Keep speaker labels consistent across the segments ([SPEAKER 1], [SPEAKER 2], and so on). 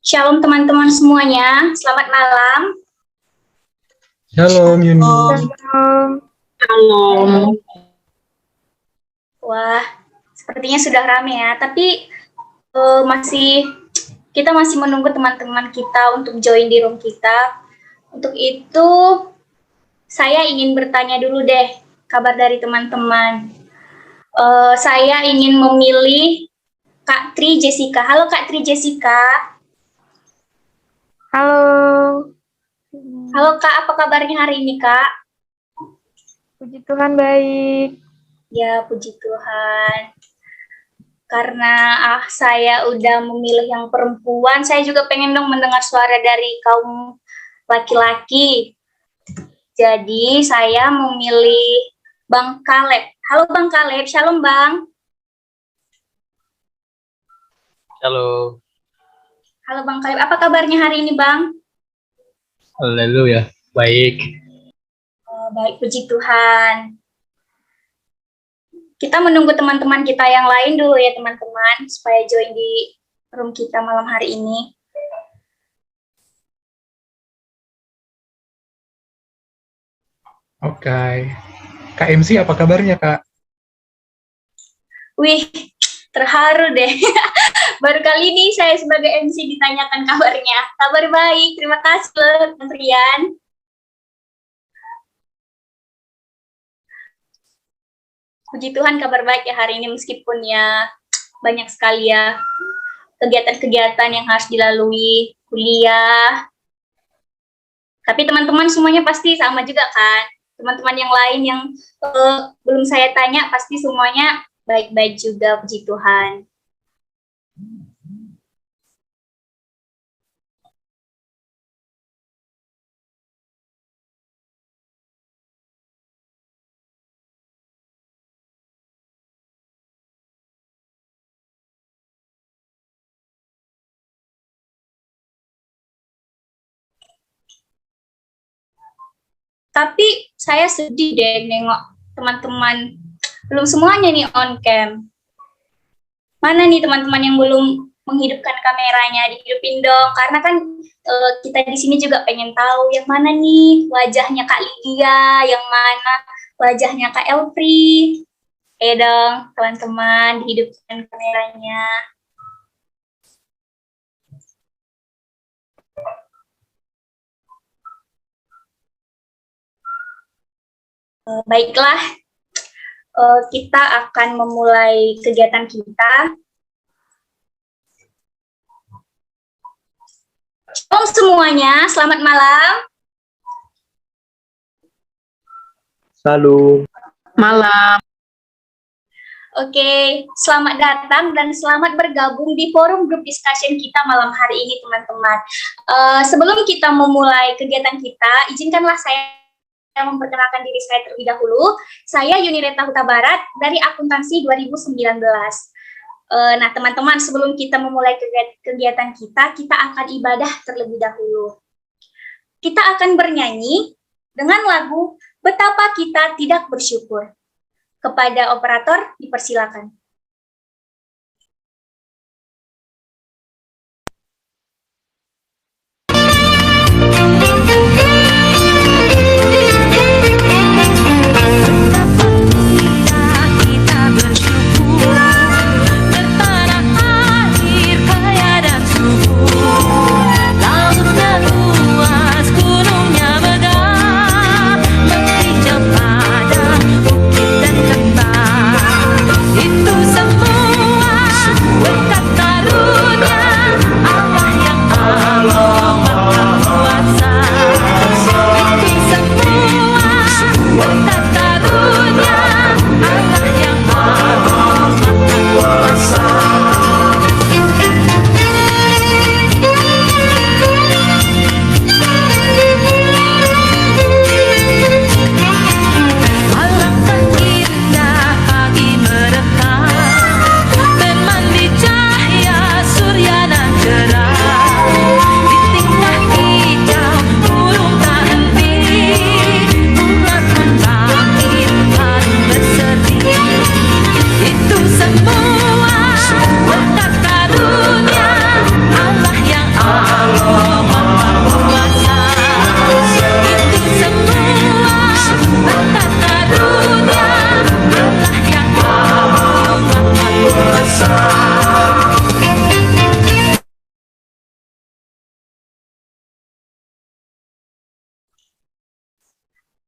[SPEAKER 1] Shalom teman-teman semuanya, selamat malam.
[SPEAKER 2] Shalom Yuni.
[SPEAKER 3] Halo.
[SPEAKER 1] Wah, sepertinya sudah rame ya, tapi kita masih menunggu teman-teman kita untuk join di room kita. Untuk itu, saya ingin bertanya dulu deh, kabar dari teman-teman. Saya ingin memilih Kak Tri Jessica. Halo Kak Tri Jessica.
[SPEAKER 3] Halo.
[SPEAKER 1] Halo Kak, apa kabarnya hari ini Kak?
[SPEAKER 3] Puji Tuhan baik.
[SPEAKER 1] Ya, puji Tuhan. Karena saya udah memilih yang perempuan, saya juga pengen dong mendengar suara dari kaum laki-laki. Jadi saya memilih Bang Kaleb. Halo Bang Kaleb, shalom Bang.
[SPEAKER 2] Halo.
[SPEAKER 1] Halo Bang Kaleb, apa kabarnya hari ini Bang?
[SPEAKER 2] Haleluya, baik.
[SPEAKER 1] Baik, puji Tuhan. Kita menunggu teman-teman kita yang lain dulu ya teman-teman, supaya join di room kita malam hari ini.
[SPEAKER 2] Oke. Kak MC apa kabarnya Kak?
[SPEAKER 1] Wih, terharu deh. Baru kali ini saya sebagai MC ditanyakan kabarnya. Kabar baik, terima kasih loh, Mas Rian. Puji Tuhan kabar baik ya hari ini, meskipun ya banyak sekali ya kegiatan-kegiatan yang harus dilalui, kuliah. Tapi teman-teman semuanya pasti sama juga kan? Teman-teman yang lain yang belum saya tanya pasti semuanya baik-baik juga, puji Tuhan. Tapi saya sedih deh nengok teman-teman belum semuanya nih on cam. Mana nih teman-teman yang belum menghidupkan kameranya, dihidupin dong. Karena kan kita di sini juga pengen tahu yang mana nih wajahnya Kak Lydia, yang mana wajahnya Kak Elfri. Dong teman-teman, dihidupkan kameranya. Baiklah, kita akan memulai kegiatan kita. Shalom semuanya, selamat malam.
[SPEAKER 2] Shalom.
[SPEAKER 3] Malam.
[SPEAKER 1] Oke, selamat datang dan selamat bergabung di forum group discussion kita malam hari ini, teman-teman. Sebelum kita memulai kegiatan kita, izinkanlah saya memperkenalkan diri saya terlebih dahulu. Saya Yunireta Huta Barat dari Akuntansi 2019. Nah, teman-teman, sebelum kita memulai kegiatan kita akan ibadah terlebih dahulu. Kita akan bernyanyi dengan lagu Betapa Kita Tidak Bersyukur. Kepada operator, dipersilakan.
[SPEAKER 4] Itu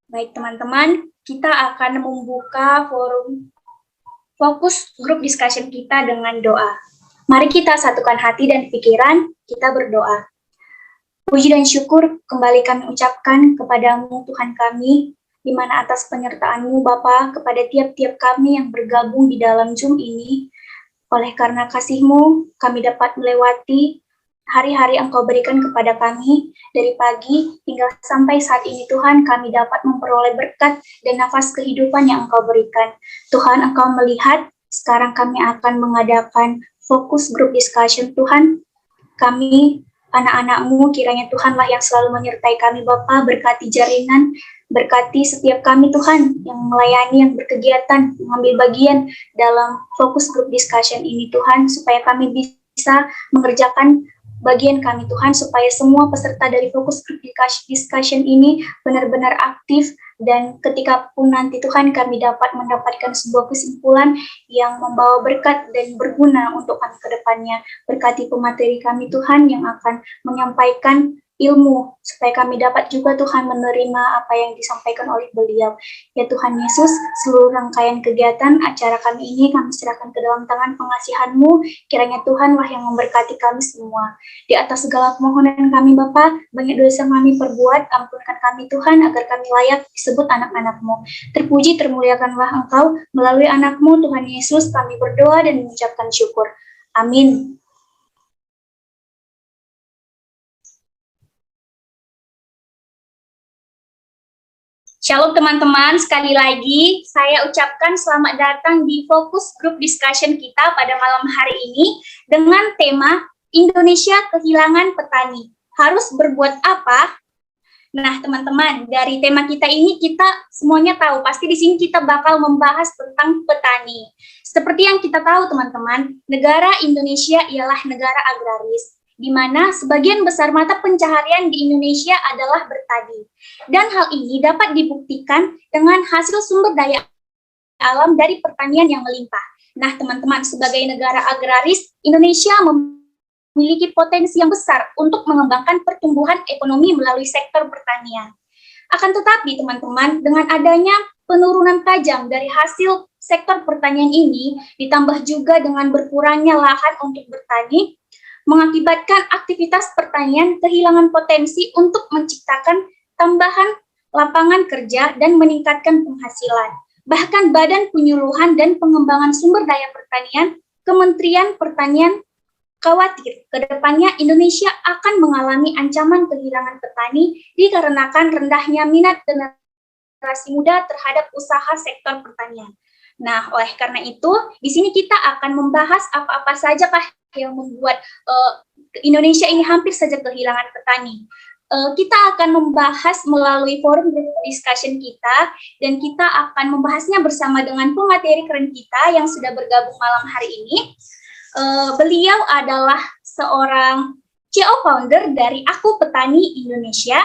[SPEAKER 1] Baik teman-teman, kita akan membuka forum fokus grup discussion kita dengan doa. Mari kita satukan hati dan pikiran, kita berdoa. Puji dan syukur kembali kami ucapkan kepadamu Tuhan kami, di mana atas penyertaan-Mu Bapa kepada tiap-tiap kami yang bergabung di dalam Zoom ini. Oleh karena kasih-Mu, kami dapat melewati hari-hari Engkau berikan kepada kami, dari pagi hingga sampai saat ini Tuhan, kami dapat memperoleh berkat dan nafas kehidupan yang Engkau berikan. Tuhan, Engkau melihat, sekarang kami akan mengadakan fokus group discussion Tuhan. Kami, anak-anak-Mu, kiranya Tuhanlah yang selalu menyertai kami Bapa, berkati jaringan, berkati setiap kami Tuhan, yang melayani, yang berkegiatan, mengambil bagian dalam fokus group discussion ini Tuhan, supaya kami bisa mengerjakan bagian kami Tuhan, supaya semua peserta dari fokus group discussion ini benar-benar aktif, dan ketika pun nanti Tuhan kami dapat mendapatkan sebuah kesimpulan yang membawa berkat dan berguna untuk kami ke depannya. Berkati pemateri kami Tuhan yang akan menyampaikan ilmu, supaya kami dapat juga Tuhan menerima apa yang disampaikan oleh beliau. Ya Tuhan Yesus, seluruh rangkaian kegiatan acara kami ini kami serahkan ke dalam tangan pengasihan-Mu, kiranya Tuhanlah yang memberkati kami semua. Di atas segala permohonan kami Bapa, banyak dosa kami perbuat, ampunkan kami Tuhan, agar kami layak disebut anak-anak-Mu. Terpuji termuliakanlah Engkau, melalui anak-Mu Tuhan Yesus kami berdoa dan mengucapkan syukur. Amin. Shalom teman-teman, sekali lagi saya ucapkan selamat datang di fokus group discussion kita pada malam hari ini dengan tema Indonesia kehilangan petani. Harus berbuat apa? Nah teman-teman, dari tema kita ini kita semuanya tahu, pasti di sini kita bakal membahas tentang petani. Seperti yang kita tahu teman-teman, negara Indonesia ialah negara agraris, di mana sebagian besar mata pencaharian di Indonesia adalah bertani. Dan hal ini dapat dibuktikan dengan hasil sumber daya alam dari pertanian yang melimpah. Nah, teman-teman, sebagai negara agraris, Indonesia memiliki potensi yang besar untuk mengembangkan pertumbuhan ekonomi melalui sektor pertanian. Akan tetapi, teman-teman, dengan adanya penurunan tajam dari hasil sektor pertanian ini, ditambah juga dengan berkurangnya lahan untuk bertani, mengakibatkan aktivitas pertanian kehilangan potensi untuk menciptakan tambahan lapangan kerja dan meningkatkan penghasilan. Bahkan Badan Penyuluhan dan Pengembangan Sumber Daya Pertanian, Kementerian Pertanian khawatir ke depannya Indonesia akan mengalami ancaman kehilangan petani dikarenakan rendahnya minat generasi muda terhadap usaha sektor pertanian. Nah, oleh karena itu, di sini kita akan membahas apa-apa saja yang membuat Indonesia ini hampir saja kehilangan petani. Kita akan membahas melalui forum discussion kita, dan kita akan membahasnya bersama dengan pemateri keren kita yang sudah bergabung malam hari ini. Beliau adalah seorang CEO founder dari Aku Petani Indonesia.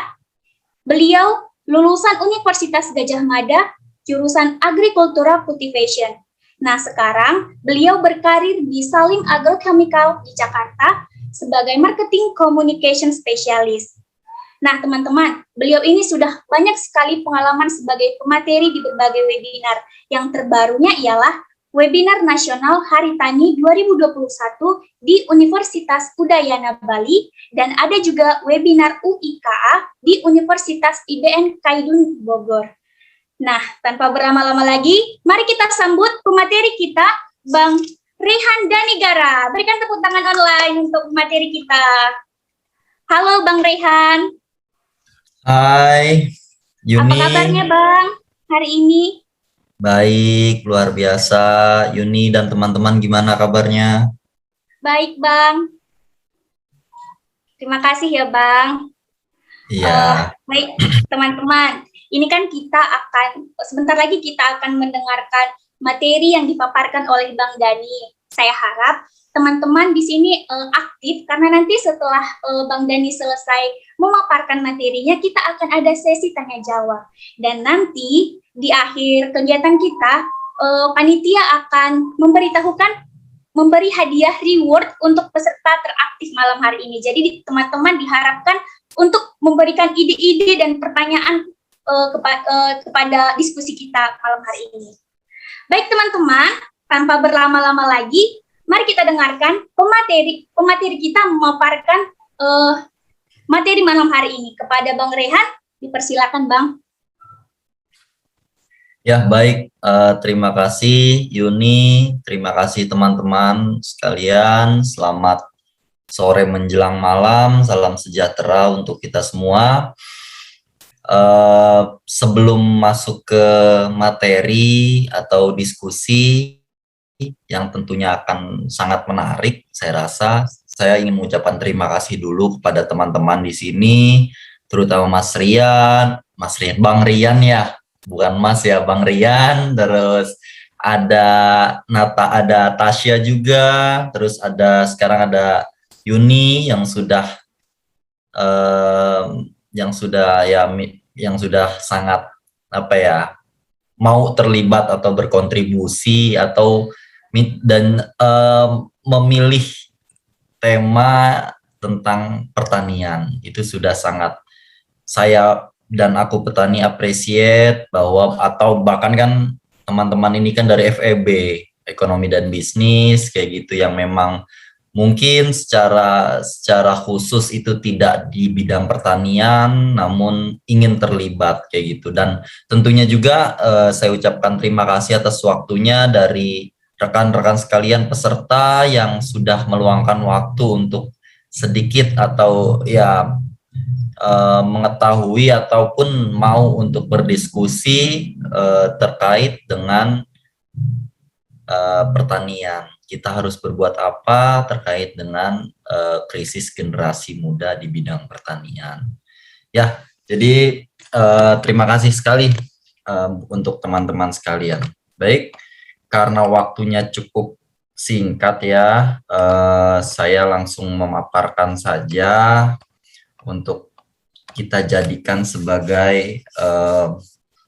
[SPEAKER 1] Beliau lulusan Universitas Gadjah Mada, jurusan Agricultural Cultivation. Nah, sekarang beliau berkarir di Salim Agrochemical di Jakarta sebagai Marketing Communication Specialist. Nah, teman-teman, beliau ini sudah banyak sekali pengalaman sebagai pemateri di berbagai webinar. Yang terbarunya ialah Webinar Nasional Hari Tani 2021 di Universitas Udayana Bali, dan ada juga webinar UIKA di Universitas IBN Kaidun Bogor. Nah, tanpa berlama-lama lagi, mari kita sambut pemateri kita, Bang Rehan Danigara. Berikan tepuk tangan online untuk pemateri kita. Halo Bang Rehan.
[SPEAKER 4] Hai, Yuni.
[SPEAKER 1] Apa kabarnya Bang hari ini?
[SPEAKER 4] Baik, luar biasa. Yuni dan teman-teman gimana kabarnya?
[SPEAKER 1] Baik Bang. Terima kasih ya Bang.
[SPEAKER 4] Iya.
[SPEAKER 1] Baik teman-teman. Ini kan kita akan, sebentar lagi kita akan mendengarkan materi yang dipaparkan oleh Bang Dani. Saya harap teman-teman di sini aktif, karena nanti setelah Bang Dani selesai memaparkan materinya, kita akan ada sesi tanya jawab. Dan nanti di akhir kegiatan kita, panitia akan memberi hadiah reward untuk peserta teraktif malam hari ini. Jadi teman-teman diharapkan untuk memberikan ide-ide dan pertanyaan kepada diskusi kita malam hari ini. Baik teman-teman, tanpa berlama-lama lagi, mari kita dengarkan pemateri kita memaparkan materi malam hari ini. Kepada Bang Rehan, dipersilakan Bang.
[SPEAKER 4] Ya, baik. Terima kasih Yuni, terima kasih teman-teman sekalian. Selamat sore menjelang malam, salam sejahtera untuk kita semua. Sebelum masuk ke materi atau diskusi yang tentunya akan sangat menarik, saya rasa saya ingin mengucapkan terima kasih dulu kepada teman-teman di sini, terutama Mas Rian, Bang Rian ya. Bukan Mas ya, Bang Rian, terus ada ada Tasya juga, terus sekarang ada Yuni yang sudah sangat mau terlibat atau berkontribusi dan memilih tema tentang pertanian. Itu sudah sangat saya dan aku petani appreciate bahkan kan teman-teman ini kan dari FEB, ekonomi dan bisnis kayak gitu, yang memang mungkin secara khusus itu tidak di bidang pertanian namun ingin terlibat kayak gitu. Dan tentunya juga saya ucapkan terima kasih atas waktunya dari rekan-rekan sekalian peserta yang sudah meluangkan waktu untuk sedikit atau ya mengetahui ataupun mau untuk berdiskusi terkait dengan pertanian. Kita harus berbuat apa terkait dengan krisis generasi muda di bidang pertanian. Ya, jadi terima kasih sekali untuk teman-teman sekalian. Baik, karena waktunya cukup singkat ya, saya langsung memaparkan saja untuk kita jadikan sebagai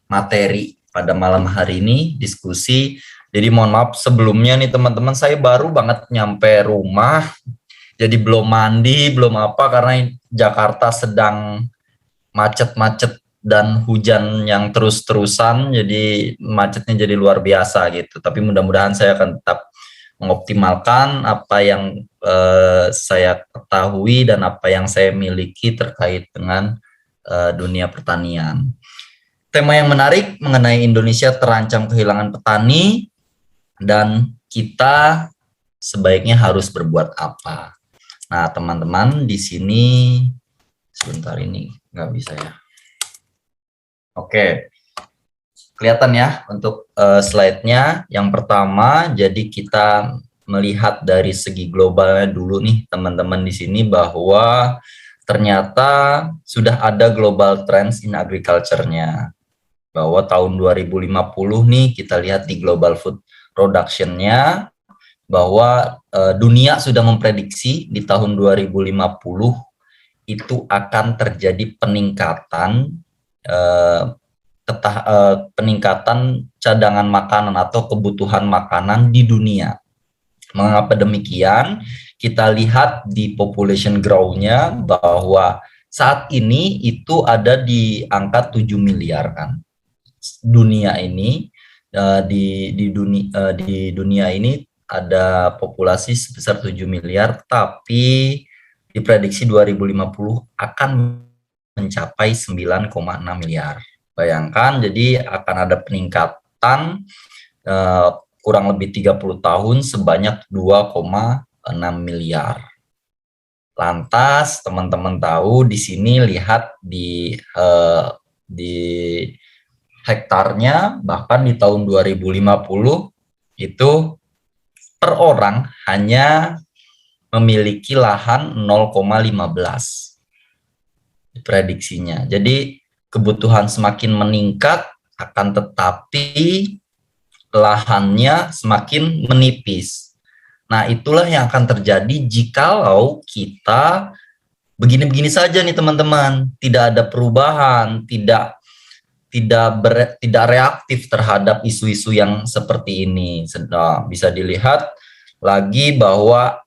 [SPEAKER 4] materi pada malam hari ini, diskusi. Jadi mohon maaf sebelumnya nih teman-teman, saya baru banget nyampe rumah, jadi belum mandi, belum apa, karena Jakarta sedang macet-macet dan hujan yang terus-terusan, jadi macetnya jadi luar biasa gitu. Tapi mudah-mudahan saya akan tetap mengoptimalkan apa yang saya ketahui dan apa yang saya miliki terkait dengan dunia pertanian. Tema yang menarik mengenai Indonesia terancam kehilangan petani dan kita sebaiknya harus berbuat apa. Nah, teman-teman di sini sebentar, ini nggak bisa ya. Oke. Kelihatan ya untuk slide-nya. Yang pertama, jadi kita melihat dari segi globalnya dulu nih teman-teman di sini, bahwa ternyata sudah ada global trends in agriculture-nya. Bahwa tahun 2050 nih kita lihat di global food production-nya, bahwa dunia sudah memprediksi di tahun 2050 itu akan terjadi peningkatan peningkatan cadangan makanan atau kebutuhan makanan di dunia. Mengapa demikian? Kita lihat di population growth-nya bahwa saat ini itu ada di angka 7 miliar kan. Dunia ini di dunia ini ada populasi sebesar 7 miliar, tapi diprediksi 2050 akan mencapai 9,6 miliar. Bayangkan, jadi akan ada peningkatan kurang lebih 30 tahun sebanyak 2,6 miliar. Lantas teman-teman tahu di sini lihat di hektarnya, bahkan di tahun 2050 itu per orang hanya memiliki lahan 0,15 prediksinya. Jadi kebutuhan semakin meningkat, akan tetapi lahannya semakin menipis. Nah, itulah yang akan terjadi jikalau kita begini-begini saja nih teman-teman, tidak ada perubahan, tidak reaktif terhadap isu-isu yang seperti ini. Bisa dilihat lagi bahwa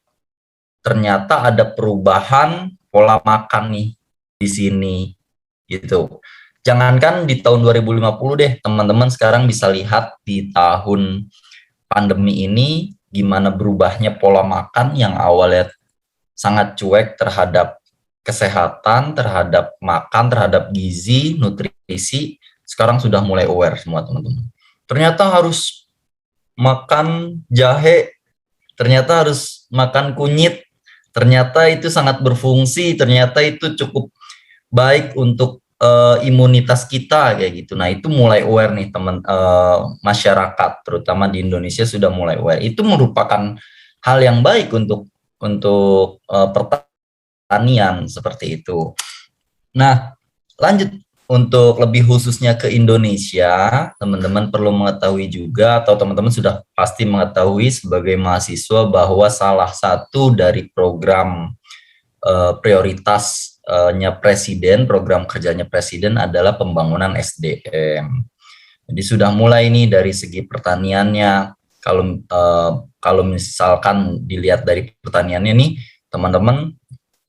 [SPEAKER 4] ternyata ada perubahan pola makan nih di sini gitu. Jangankan di tahun 2050 deh, teman-teman sekarang bisa lihat di tahun pandemi ini gimana berubahnya pola makan yang awalnya sangat cuek terhadap kesehatan, terhadap makan, terhadap gizi, nutrisi, sekarang sudah mulai aware semua teman-teman. Ternyata harus makan jahe, ternyata harus makan kunyit, ternyata itu sangat berfungsi, ternyata itu cukup baik untuk imunitas kita kayak gitu. Nah, itu mulai aware nih teman masyarakat terutama di Indonesia sudah mulai aware. Itu merupakan hal yang baik untuk pertanian seperti itu. Nah, lanjut untuk lebih khususnya ke Indonesia, teman-teman perlu mengetahui juga atau teman-teman sudah pasti mengetahui sebagai mahasiswa bahwa salah satu dari program prioritasnya presiden, program kerjanya presiden adalah pembangunan SDM. Jadi sudah mulai nih dari segi pertaniannya. Kalau misalkan dilihat dari pertaniannya nih, teman-teman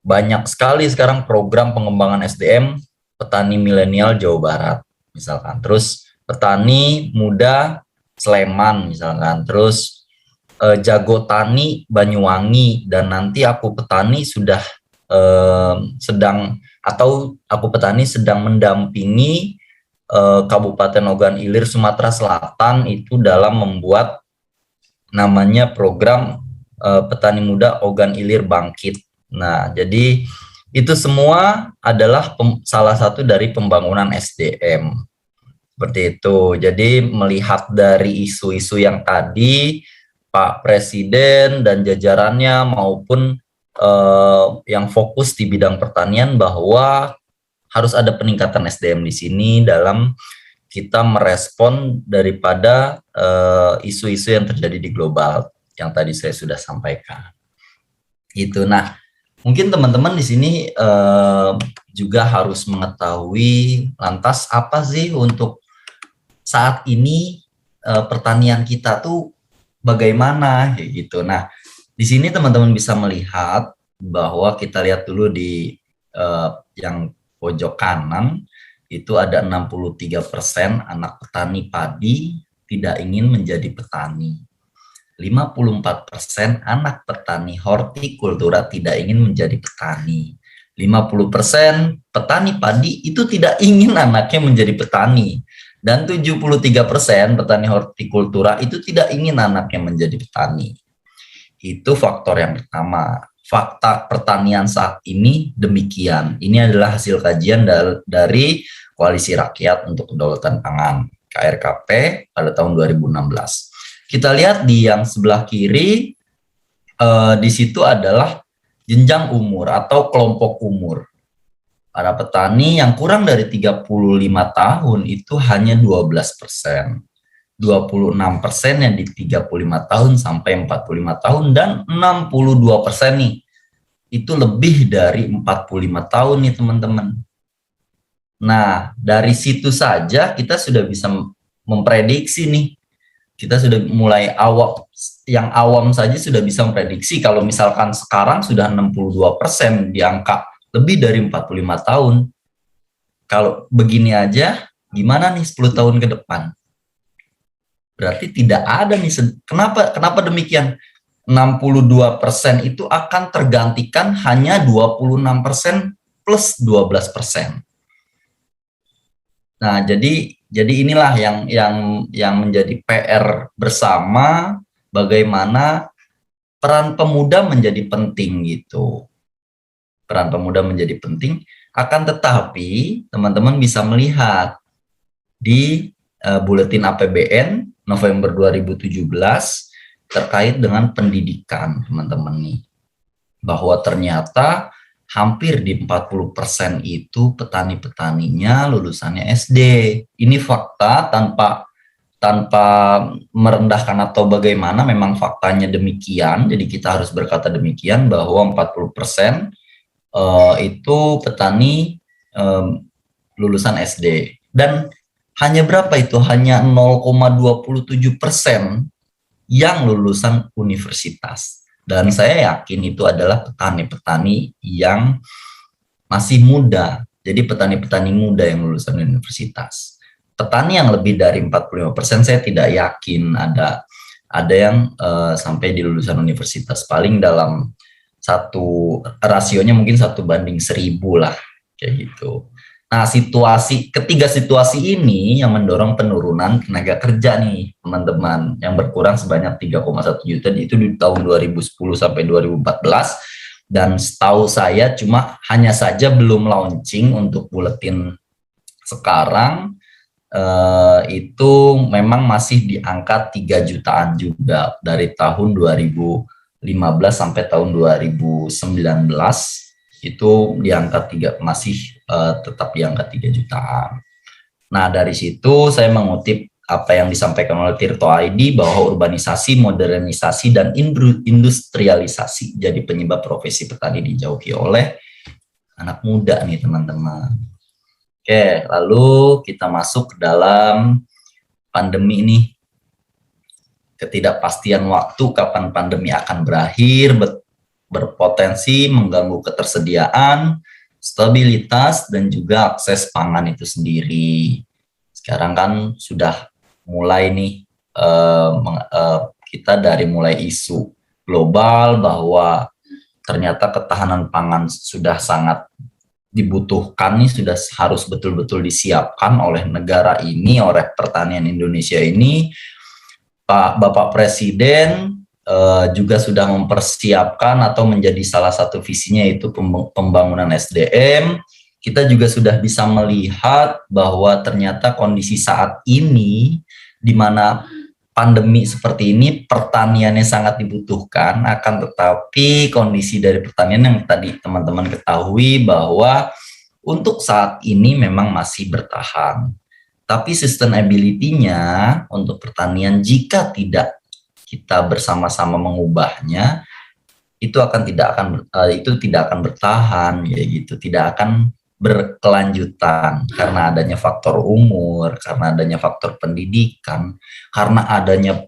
[SPEAKER 4] banyak sekali sekarang program pengembangan SDM petani milenial Jawa Barat, misalkan. Terus petani muda Sleman, misalkan. Terus Jago Tani Banyuwangi, dan nanti Aku Petani sudah Aku Petani sedang mendampingi Kabupaten Ogan Ilir Sumatera Selatan itu dalam membuat namanya program Petani Muda Ogan Ilir Bangkit. Nah, jadi itu semua adalah salah satu dari pembangunan SDM. Seperti itu. Jadi melihat dari isu-isu yang tadi, Pak Presiden dan jajarannya maupun yang fokus di bidang pertanian bahwa harus ada peningkatan SDM di sini dalam kita merespon daripada isu-isu yang terjadi di global yang tadi saya sudah sampaikan. Itu. Nah, mungkin teman-teman di sini juga harus mengetahui lantas apa sih untuk saat ini pertanian kita tuh bagaimana gitu. Nah, di sini teman-teman bisa melihat bahwa kita lihat dulu di yang pojok kanan itu ada 63% anak petani padi tidak ingin menjadi petani. 54% anak petani hortikultura tidak ingin menjadi petani. 50% petani padi itu tidak ingin anaknya menjadi petani. Dan 73% petani hortikultura itu tidak ingin anaknya menjadi petani. Itu faktor yang pertama. Fakta pertanian saat ini demikian. Ini adalah hasil kajian dari Koalisi Rakyat untuk Kedaulatan Pangan, KRKP, pada tahun 2016. Kita lihat di yang sebelah kiri, di situ adalah jenjang umur atau kelompok umur. Para petani yang kurang dari 35 tahun itu hanya 12%. 26% yang di 35 tahun sampai 45 tahun, dan 62% nih, itu lebih dari 45 tahun nih teman-teman. Nah, dari situ saja kita sudah bisa memprediksi nih. Kita sudah mulai yang awam saja sudah bisa memprediksi kalau misalkan sekarang sudah 62% di angka lebih dari 45 tahun. Kalau begini aja, gimana nih 10 tahun ke depan? Berarti tidak ada nih. Kenapa demikian? 62% itu akan tergantikan hanya 26% plus 12%. Nah, jadi inilah yang menjadi PR bersama, bagaimana peran pemuda menjadi penting gitu. Peran pemuda menjadi penting, akan tetapi teman-teman bisa melihat di buletin APBN November 2017 terkait dengan pendidikan, teman-teman nih. Bahwa ternyata hampir di 40% itu petani-petaninya lulusannya SD. Ini fakta tanpa merendahkan atau bagaimana, memang faktanya demikian. Jadi kita harus berkata demikian bahwa 40% itu petani lulusan SD. Dan hanya berapa itu? Hanya 0,27% yang lulusan universitas. Dan saya yakin itu adalah petani-petani yang masih muda. Jadi petani-petani muda yang lulusan universitas. Petani yang lebih dari 45% saya tidak yakin ada yang sampai di lulusan universitas. Paling dalam rasionya mungkin 1:1000 lah, kayak gitu. Nah, ketiga situasi ini yang mendorong penurunan tenaga kerja nih, teman-teman, yang berkurang sebanyak 3,1 juta itu di tahun 2010 sampai 2014, dan setahu saya hanya saja belum launching untuk buletin sekarang, itu memang masih di angka 3 jutaan juga dari tahun 2015 sampai tahun 2019. Itu di angka masih tetap di angka 3 jutaan. Nah, dari situ saya mengutip apa yang disampaikan oleh Tirto ID bahwa urbanisasi, modernisasi, dan industrialisasi jadi penyebab profesi petani dijauhi oleh anak muda nih, teman-teman. Oke, lalu kita masuk ke dalam pandemi nih. Ketidakpastian waktu kapan pandemi akan berakhir berpotensi mengganggu ketersediaan, stabilitas, dan juga akses pangan itu sendiri. Sekarang kan sudah mulai nih, kita dari mulai isu global bahwa ternyata ketahanan pangan sudah sangat dibutuhkan nih, sudah harus betul-betul disiapkan oleh negara ini, oleh pertanian Indonesia ini. Bapak Presiden juga sudah mempersiapkan atau menjadi salah satu visinya itu pembangunan SDM. Kita juga sudah bisa melihat bahwa ternyata kondisi saat ini di mana pandemi seperti ini pertaniannya sangat dibutuhkan, akan tetapi kondisi dari pertanian yang tadi teman-teman ketahui bahwa untuk saat ini memang masih bertahan. Tapi sustainability-nya untuk pertanian jika tidak kita bersama-sama mengubahnya, itu tidak akan bertahan, ya gitu, tidak akan berkelanjutan karena adanya faktor umur, karena adanya faktor pendidikan, karena adanya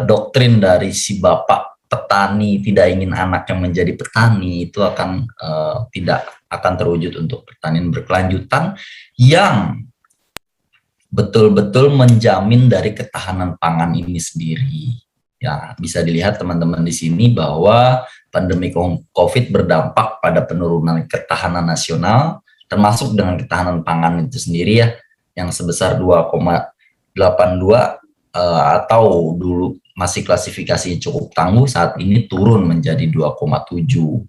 [SPEAKER 4] doktrin dari si bapak petani tidak ingin anaknya menjadi petani, itu tidak akan terwujud untuk pertanian berkelanjutan yang betul-betul menjamin dari ketahanan pangan ini sendiri. Ya, bisa dilihat teman-teman di sini bahwa pandemi COVID berdampak pada penurunan ketahanan nasional, termasuk dengan ketahanan pangan itu sendiri ya, yang sebesar 2,82 atau dulu masih klasifikasi cukup tangguh, saat ini turun menjadi 2,7.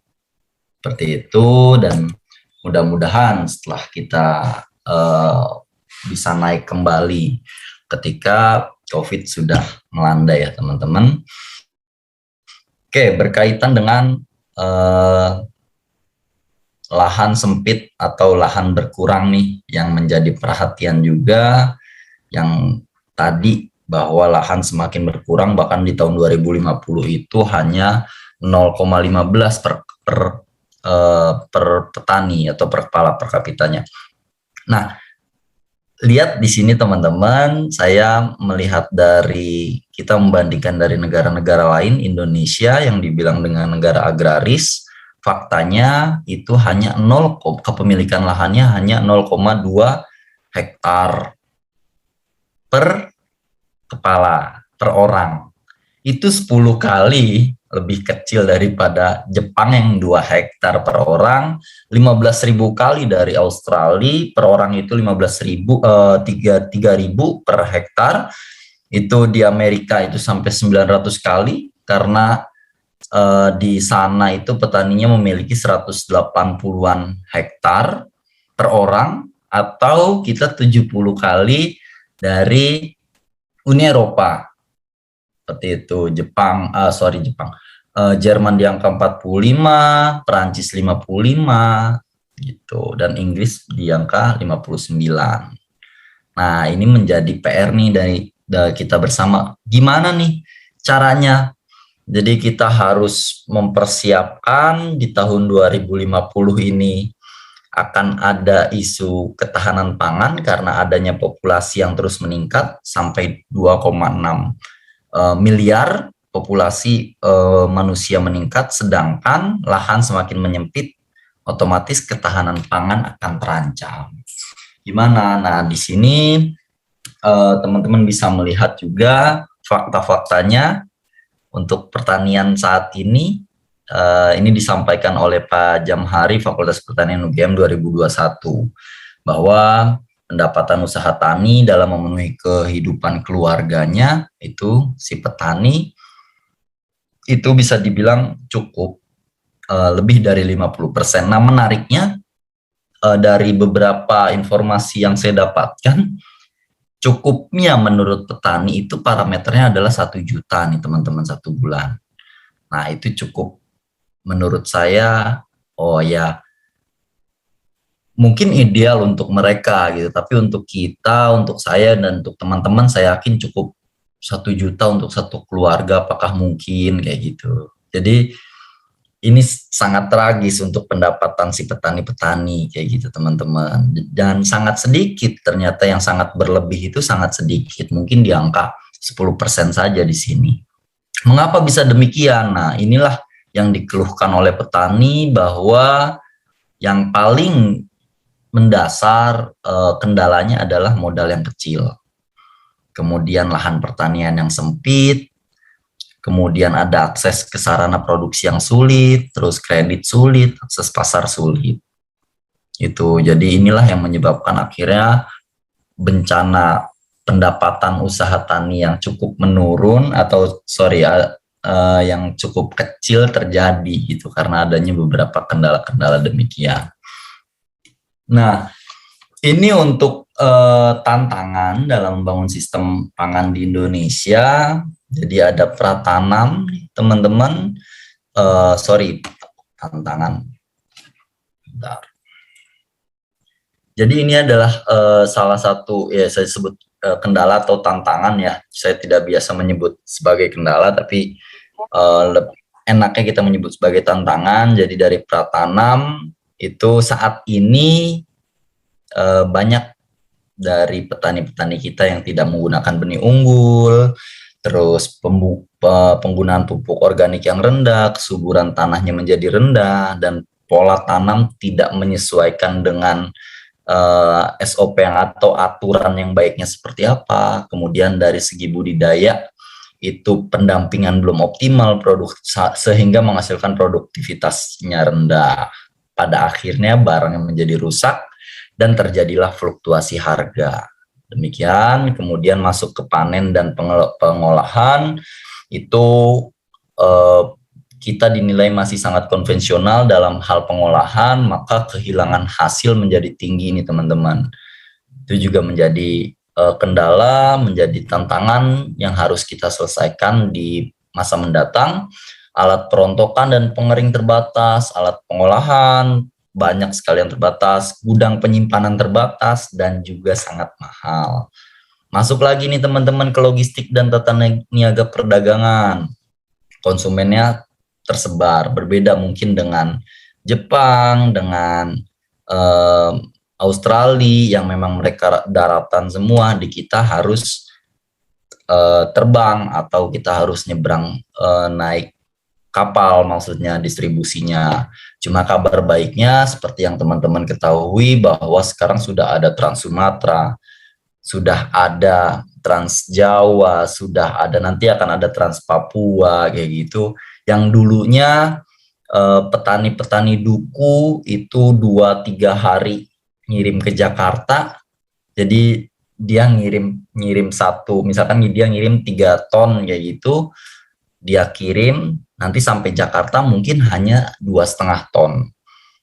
[SPEAKER 4] Seperti itu, dan mudah-mudahan setelah kita bisa naik kembali ketika COVID sudah melanda ya teman-teman. Oke, berkaitan dengan lahan sempit atau lahan berkurang nih yang menjadi perhatian juga, yang tadi bahwa lahan semakin berkurang, bahkan di tahun 2050 itu hanya 0,15 per petani atau per kepala per kapitanya. Nah, lihat di sini teman-teman, saya melihat kita membandingkan dari negara-negara lain, Indonesia yang dibilang dengan negara agraris, faktanya itu hanya kepemilikan lahannya hanya 0,2 hektar per kepala, per orang. Itu 10 kali lebih kecil daripada Jepang yang 2 hektar per orang, 15.000 kali dari Australia per orang, itu 3.000 per hektar. Itu di Amerika itu sampai 900 kali, karena di sana itu petaninya memiliki 180-an hektar per orang, atau kita 70 kali dari Uni Eropa. Seperti itu. Jerman di angka 45, Perancis 55 gitu, dan Inggris di angka 59. Nah, ini menjadi PR nih dari kita bersama. Gimana nih caranya? Jadi kita harus mempersiapkan di tahun 2050 ini akan ada isu ketahanan pangan karena adanya populasi yang terus meningkat sampai 2,6 miliar populasi manusia meningkat, sedangkan lahan semakin menyempit, otomatis ketahanan pangan akan terancam. Gimana? Nah, di sini teman-teman bisa melihat juga fakta-faktanya untuk pertanian saat ini. Ini disampaikan oleh Pak Jamhari, Fakultas Pertanian UGM 2021, bahwa pendapatan usaha tani dalam memenuhi kehidupan keluarganya itu si petani itu bisa dibilang cukup lebih dari 50%. Nah, menariknya dari beberapa informasi yang saya dapatkan, cukupnya menurut petani itu parameternya adalah 1 juta nih teman-teman 1 bulan. Nah, itu cukup menurut saya. Oh ya, mungkin ideal untuk mereka gitu, tapi untuk kita, untuk saya dan untuk teman-teman, saya yakin cukup 1 juta untuk satu keluarga. Apakah mungkin kayak gitu? Jadi ini sangat tragis untuk pendapatan si petani-petani kayak gitu teman-teman, dan sangat sedikit ternyata yang sangat berlebih itu, sangat sedikit, mungkin di angka 10% saja di sini. Mengapa bisa demikian? Nah, inilah yang dikeluhkan oleh petani, bahwa yang paling mendasar kendalanya adalah modal yang kecil, kemudian lahan pertanian yang sempit, kemudian ada akses ke sarana produksi yang sulit, terus kredit sulit, akses pasar sulit. Itu jadi inilah yang menyebabkan akhirnya bencana pendapatan usaha tani yang cukup menurun, atau yang cukup kecil terjadi gitu, karena adanya beberapa kendala-kendala demikian. Nah, ini untuk tantangan dalam membangun sistem pangan di Indonesia. Jadi ada pratanam, teman-teman. Tantangan. Bentar. Jadi ini adalah salah satu, ya saya sebut kendala atau tantangan ya. Saya tidak biasa menyebut sebagai kendala, tapi enaknya kita menyebut sebagai tantangan. Jadi dari pratanam itu saat ini banyak dari petani-petani kita yang tidak menggunakan benih unggul, terus penggunaan pupuk organik yang rendah, kesuburan tanahnya menjadi rendah, dan pola tanam tidak menyesuaikan dengan SOP atau aturan yang baiknya seperti apa. Kemudian dari segi budidaya itu pendampingan belum optimal, sehingga menghasilkan produktivitasnya rendah. Pada akhirnya barang yang menjadi rusak dan terjadilah fluktuasi harga. Demikian, kemudian masuk ke panen dan pengolahan, itu kita dinilai masih sangat konvensional dalam hal pengolahan, maka kehilangan hasil menjadi tinggi nih teman-teman. Itu juga menjadi kendala, menjadi tantangan yang harus kita selesaikan di masa mendatang. Alat perontokan dan pengering terbatas, alat pengolahan banyak sekali yang terbatas, gudang penyimpanan terbatas, dan juga sangat mahal. Masuk lagi nih teman-teman ke logistik dan tata niaga perdagangan. Konsumennya tersebar, berbeda mungkin dengan Jepang, dengan Australia yang memang mereka daratan semua, di kita harus terbang atau kita harus nyebrang naik kapal, maksudnya distribusinya. Cuma kabar baiknya seperti yang teman-teman ketahui, bahwa sekarang sudah ada Trans Sumatera, sudah ada Trans Jawa, sudah ada, nanti akan ada Trans Papua kayak gitu, yang dulunya petani-petani duku itu 2-3 hari ngirim ke Jakarta. Jadi dia ngirim satu, misalkan dia ngirim 3 ton kayak gitu, dia kirim nanti sampai Jakarta mungkin hanya 2,5 ton.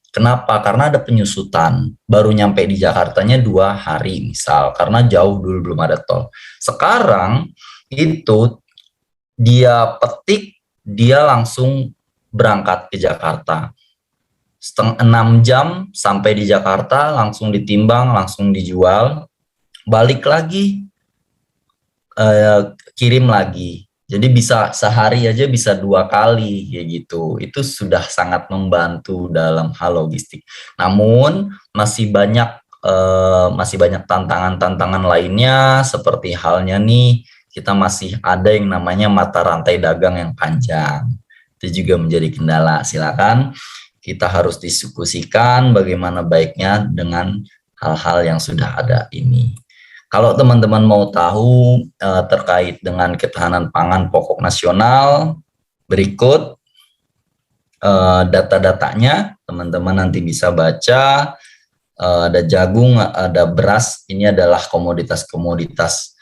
[SPEAKER 4] Kenapa? Karena ada penyusutan, baru nyampe di Jakartanya 2 hari misal, karena jauh, dulu belum ada tol. Sekarang itu dia petik, dia langsung berangkat ke Jakarta. 6 jam sampai di Jakarta, langsung ditimbang, langsung dijual, balik lagi, kirim lagi. Jadi bisa sehari aja bisa 2 kali kayak gitu. Itu sudah sangat membantu dalam hal logistik. Namun masih banyak tantangan-tantangan lainnya, seperti halnya nih, kita masih ada yang namanya mata rantai dagang yang panjang. Itu juga menjadi kendala. Silakan kita harus diskusikan bagaimana baiknya dengan hal-hal yang sudah ada ini. Kalau teman-teman mau tahu terkait dengan ketahanan pangan pokok nasional, berikut data-datanya, teman-teman nanti bisa baca. Ada jagung, ada beras, ini adalah komoditas-komoditas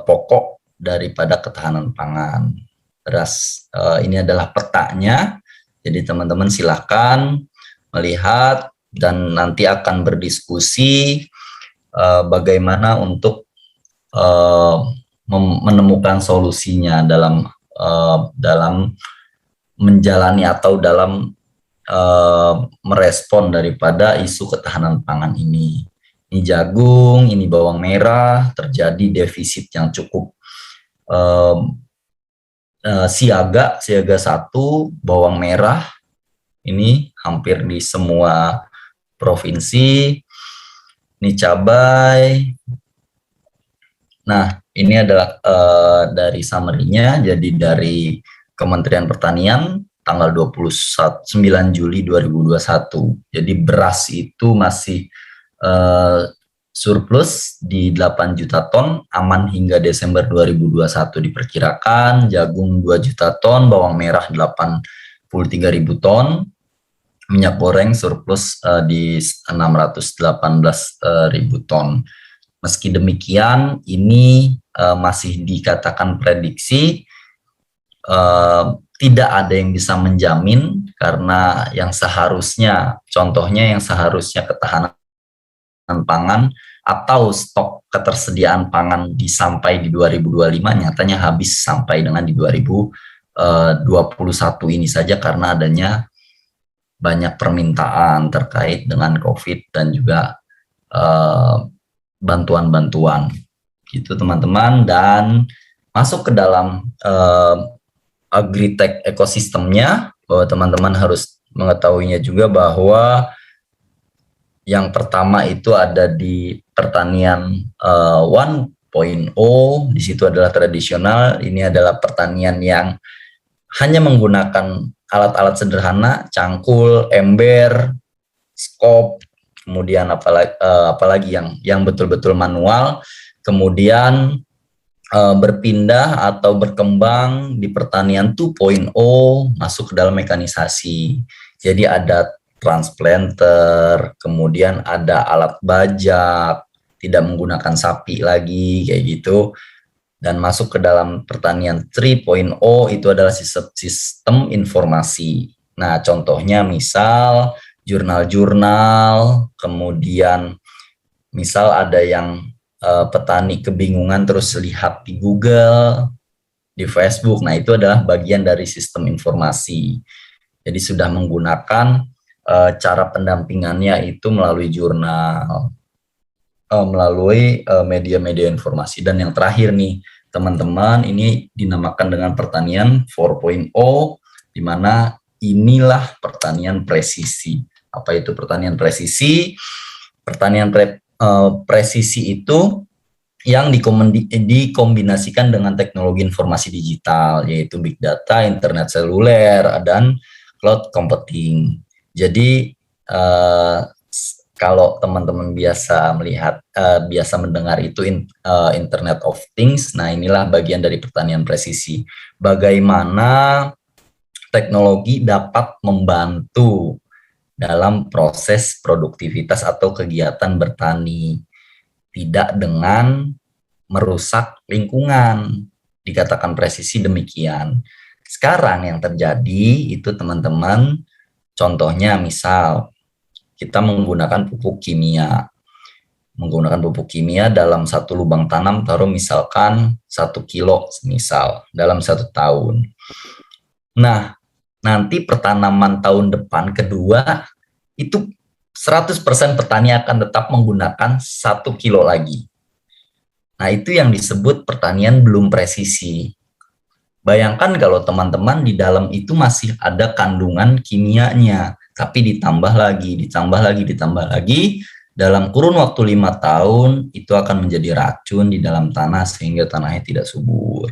[SPEAKER 4] pokok daripada ketahanan pangan. Beras, ini adalah petanya, jadi teman-teman silakan melihat dan nanti akan berdiskusi bagaimana untuk menemukan solusinya dalam menjalani atau dalam merespon daripada isu ketahanan pangan ini. Ini jagung, ini bawang merah, terjadi defisit yang cukup siaga 1, bawang merah, ini hampir di semua provinsi. Ini cabai. Nah, ini adalah dari summary-nya, jadi dari Kementerian Pertanian tanggal 29 Juli 2021. Jadi beras itu masih surplus di 8 juta ton, aman hingga Desember 2021 diperkirakan. Jagung 2 juta ton, bawang merah 83.000 ton, minyak goreng surplus di 618.000 ton. Meski demikian, ini masih dikatakan prediksi, tidak ada yang bisa menjamin, karena yang seharusnya, contohnya yang seharusnya ketahanan pangan atau stok ketersediaan pangan sampai di 2025, nyatanya habis sampai dengan di 2021 ini saja, karena adanya banyak permintaan terkait dengan COVID dan juga bantuan-bantuan gitu teman-teman. Dan masuk ke dalam agritech ekosistemnya, bahwa teman-teman harus mengetahuinya juga bahwa yang pertama itu ada di pertanian 1.0, di situ adalah tradisional. Ini adalah pertanian yang hanya menggunakan alat-alat sederhana, cangkul, ember, skop, kemudian apalagi yang betul-betul manual. Kemudian berpindah atau berkembang di pertanian 2.0, masuk ke dalam mekanisasi. Jadi ada transplanter, kemudian ada alat bajak, tidak menggunakan sapi lagi, kayak gitu. Dan masuk ke dalam pertanian 3.0, itu adalah sistem informasi. Nah, contohnya misal jurnal-jurnal, kemudian misal ada yang petani kebingungan terus lihat di Google, di Facebook. Nah, itu adalah bagian dari sistem informasi. Jadi sudah menggunakan cara pendampingannya itu melalui jurnal, melalui media-media informasi. Dan yang terakhir nih teman-teman, ini dinamakan dengan pertanian 4.0, di mana inilah pertanian presisi. Apa itu pertanian presisi? Pertanian presisi itu yang dikombinasikan dengan teknologi informasi digital, yaitu big data, internet seluler, dan cloud computing. Jadi kalau teman-teman biasa melihat, biasa mendengar itu Internet of Things, nah inilah bagian dari pertanian presisi. Bagaimana teknologi dapat membantu dalam proses produktivitas atau kegiatan bertani, tidak dengan merusak lingkungan, dikatakan presisi demikian. Sekarang yang terjadi itu teman-teman, contohnya misal kita menggunakan pupuk kimia. Menggunakan pupuk kimia dalam satu lubang tanam, taruh misalkan 1 kilo misal dalam 1 tahun. Nah, nanti pertanaman tahun depan kedua, itu 100% petani akan tetap menggunakan 1 kilo lagi. Nah, itu yang disebut pertanian belum presisi. Bayangkan kalau teman-teman di dalam itu masih ada kandungan kimianya, tapi ditambah lagi, dalam kurun waktu 5 tahun, itu akan menjadi racun di dalam tanah sehingga tanahnya tidak subur.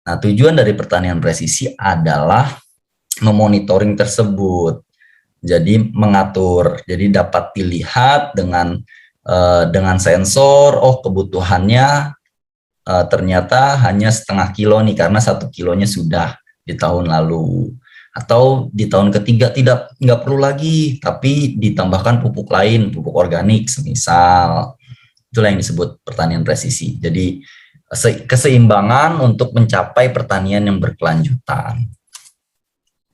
[SPEAKER 4] Nah, tujuan dari pertanian presisi adalah memonitoring tersebut. Jadi mengatur, jadi dapat dilihat dengan sensor, oh kebutuhannya ternyata hanya setengah kilo nih karena 1 kilonya sudah di tahun lalu, atau di tahun ketiga nggak perlu lagi tapi ditambahkan pupuk lain, pupuk organik semisal. Itulah yang disebut pertanian presisi. Jadi keseimbangan untuk mencapai pertanian yang berkelanjutan.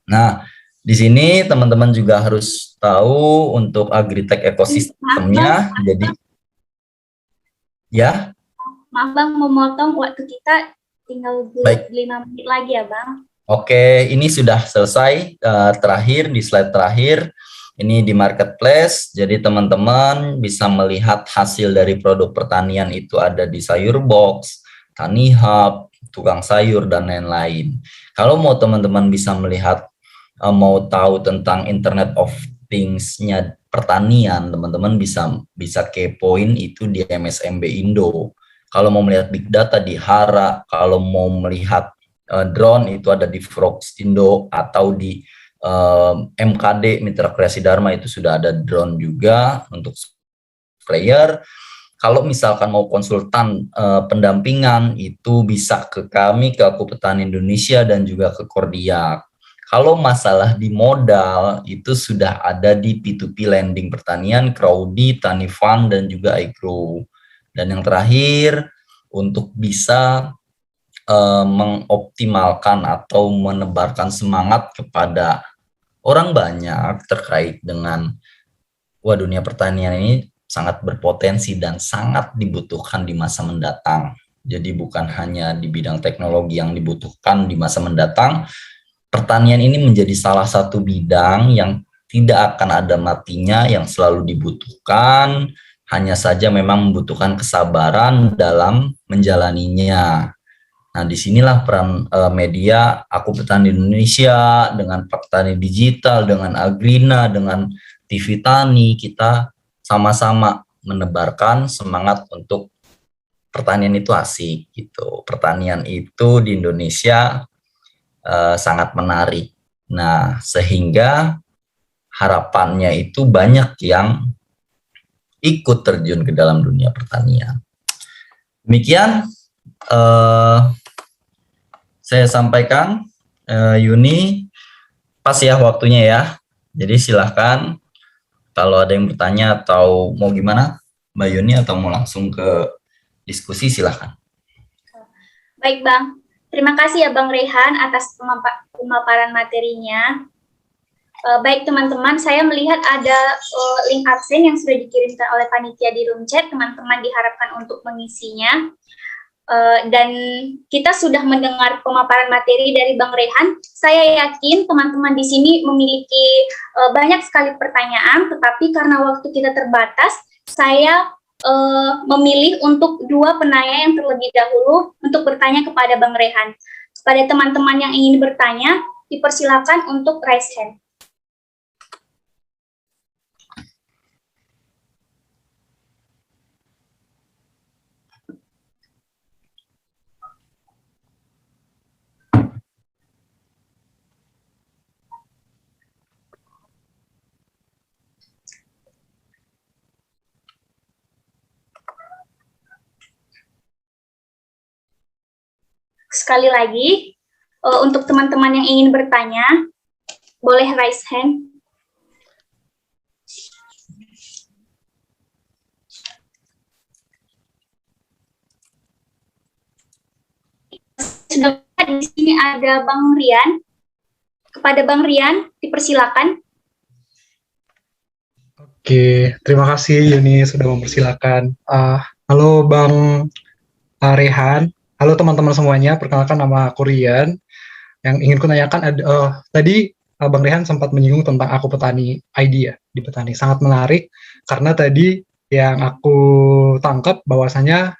[SPEAKER 4] Nah, di sini teman-teman juga harus tahu untuk agritech ekosistemnya. Jadi ya.
[SPEAKER 1] Maaf Bang, memotong, waktu kita tinggal 5 menit lagi ya Bang.
[SPEAKER 4] Oke, ini sudah selesai terakhir di slide terakhir. Ini di marketplace, jadi teman-teman bisa melihat hasil dari produk pertanian itu ada di Sayur Box, Tani Hub, Tukang Sayur, dan lain-lain. Kalau mau teman-teman bisa melihat, mau tahu tentang Internet of Things-nya pertanian, teman-teman bisa kepoin itu di MSMB Indo. Kalau mau melihat Big Data di Hara, kalau mau melihat drone itu ada di Frogs Indo, atau di MKD Mitra Kreasi Dharma itu sudah ada drone juga untuk sprayer. Kalau misalkan mau konsultan pendampingan itu bisa ke kami, ke Aku Petani Indonesia, dan juga ke Kordiak. Kalau masalah di modal itu sudah ada di P2P Lending Pertanian, Crowdy, Tani Fund, dan juga iGrow. Dan yang terakhir, untuk bisa mengoptimalkan atau menebarkan semangat kepada orang banyak terkait dengan dunia pertanian ini sangat berpotensi dan sangat dibutuhkan di masa mendatang. Jadi bukan hanya di bidang teknologi yang dibutuhkan di masa mendatang, pertanian ini menjadi salah satu bidang yang tidak akan ada matinya, yang selalu dibutuhkan, hanya saja memang membutuhkan kesabaran dalam menjalaninya. Nah, disinilah peran media Aku Petani Indonesia dengan Petani Digital, dengan Agrina, dengan TV Tani, kita sama-sama menebarkan semangat untuk pertanian itu asik gitu. Pertanian itu di Indonesia sangat menarik. Nah, sehingga harapannya itu banyak yang ikut terjun ke dalam dunia pertanian. Demikian saya sampaikan, Yuni, pas ya waktunya ya. Jadi silahkan kalau ada yang bertanya atau mau gimana, Mbak Yuni, atau mau langsung ke diskusi, silahkan.
[SPEAKER 1] Baik Bang, terima kasih ya Bang Rehan atas pemaparan materinya. Baik teman-teman, saya melihat ada link absen yang sudah dikirimkan oleh panitia di room chat. Teman-teman diharapkan untuk mengisinya. Dan kita sudah mendengar pemaparan materi dari Bang Rehan. Saya yakin teman-teman di sini memiliki banyak sekali pertanyaan, tetapi karena waktu kita terbatas, saya memilih untuk 2 penanya yang terlebih dahulu untuk bertanya kepada Bang Rehan. Pada teman-teman yang ingin bertanya, dipersilakan untuk raise hand. Sekali lagi, untuk teman-teman yang ingin bertanya, boleh raise hand. Sudah di sini ada Bang Rian. Kepada Bang Rian, dipersilakan.
[SPEAKER 2] Oke, terima kasih Yuni sudah mempersilakan. Halo Bang Rehan, halo teman-teman semuanya, perkenalkan nama aku Rian. Yang ingin kunanyakan tadi Bang Rehan sempat menyinggung tentang Aku Petani ID ya, di Petani. Sangat menarik, karena tadi yang aku tangkap bahwasanya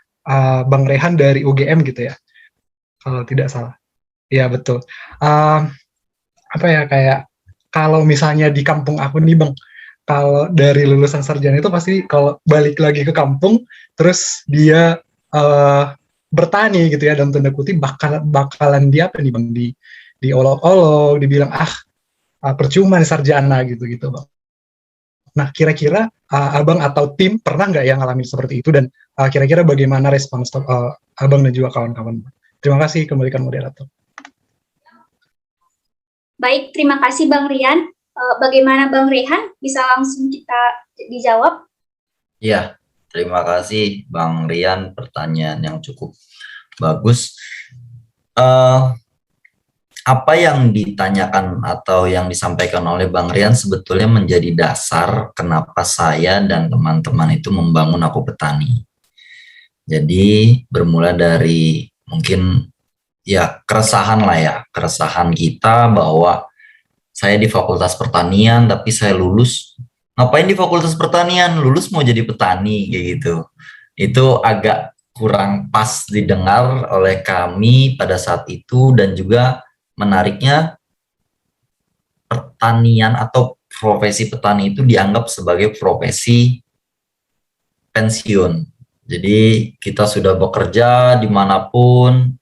[SPEAKER 2] Bang Rehan dari UGM gitu ya, kalau tidak salah. Iya betul. Apa ya, kayak kalau misalnya di kampung aku nih Bang, kalau dari lulusan sarjana itu pasti kalau balik lagi ke kampung, terus dia bertani gitu ya, dalam tanda kutip, bakalan dia apa nih Bang, diolok-olok, dibilang percuma nih sarjana gitu Bang. Nah, kira-kira Abang atau tim pernah nggak yang ngalamin seperti itu, dan kira-kira bagaimana respons Abang dan juga kawan-kawan? Terima kasih, kembalikan moderator.
[SPEAKER 1] Baik, terima kasih Bang Rian. Bagaimana Bang Rehan? Bisa langsung kita dijawab?
[SPEAKER 4] Iya, terima kasih Bang Rian, pertanyaan yang cukup bagus. Apa yang ditanyakan atau yang disampaikan oleh Bang Rian sebetulnya menjadi dasar kenapa saya dan teman-teman itu membangun Aku Petani. Jadi bermula dari mungkin ya keresahan lah ya, keresahan kita bahwa saya di Fakultas Pertanian tapi saya lulus, ngapain di Fakultas Pertanian, lulus mau jadi petani kayak gitu. Itu agak kurang pas didengar oleh kami pada saat itu, dan juga menariknya pertanian atau profesi petani itu dianggap sebagai profesi pensiun. Jadi kita sudah bekerja dimanapun,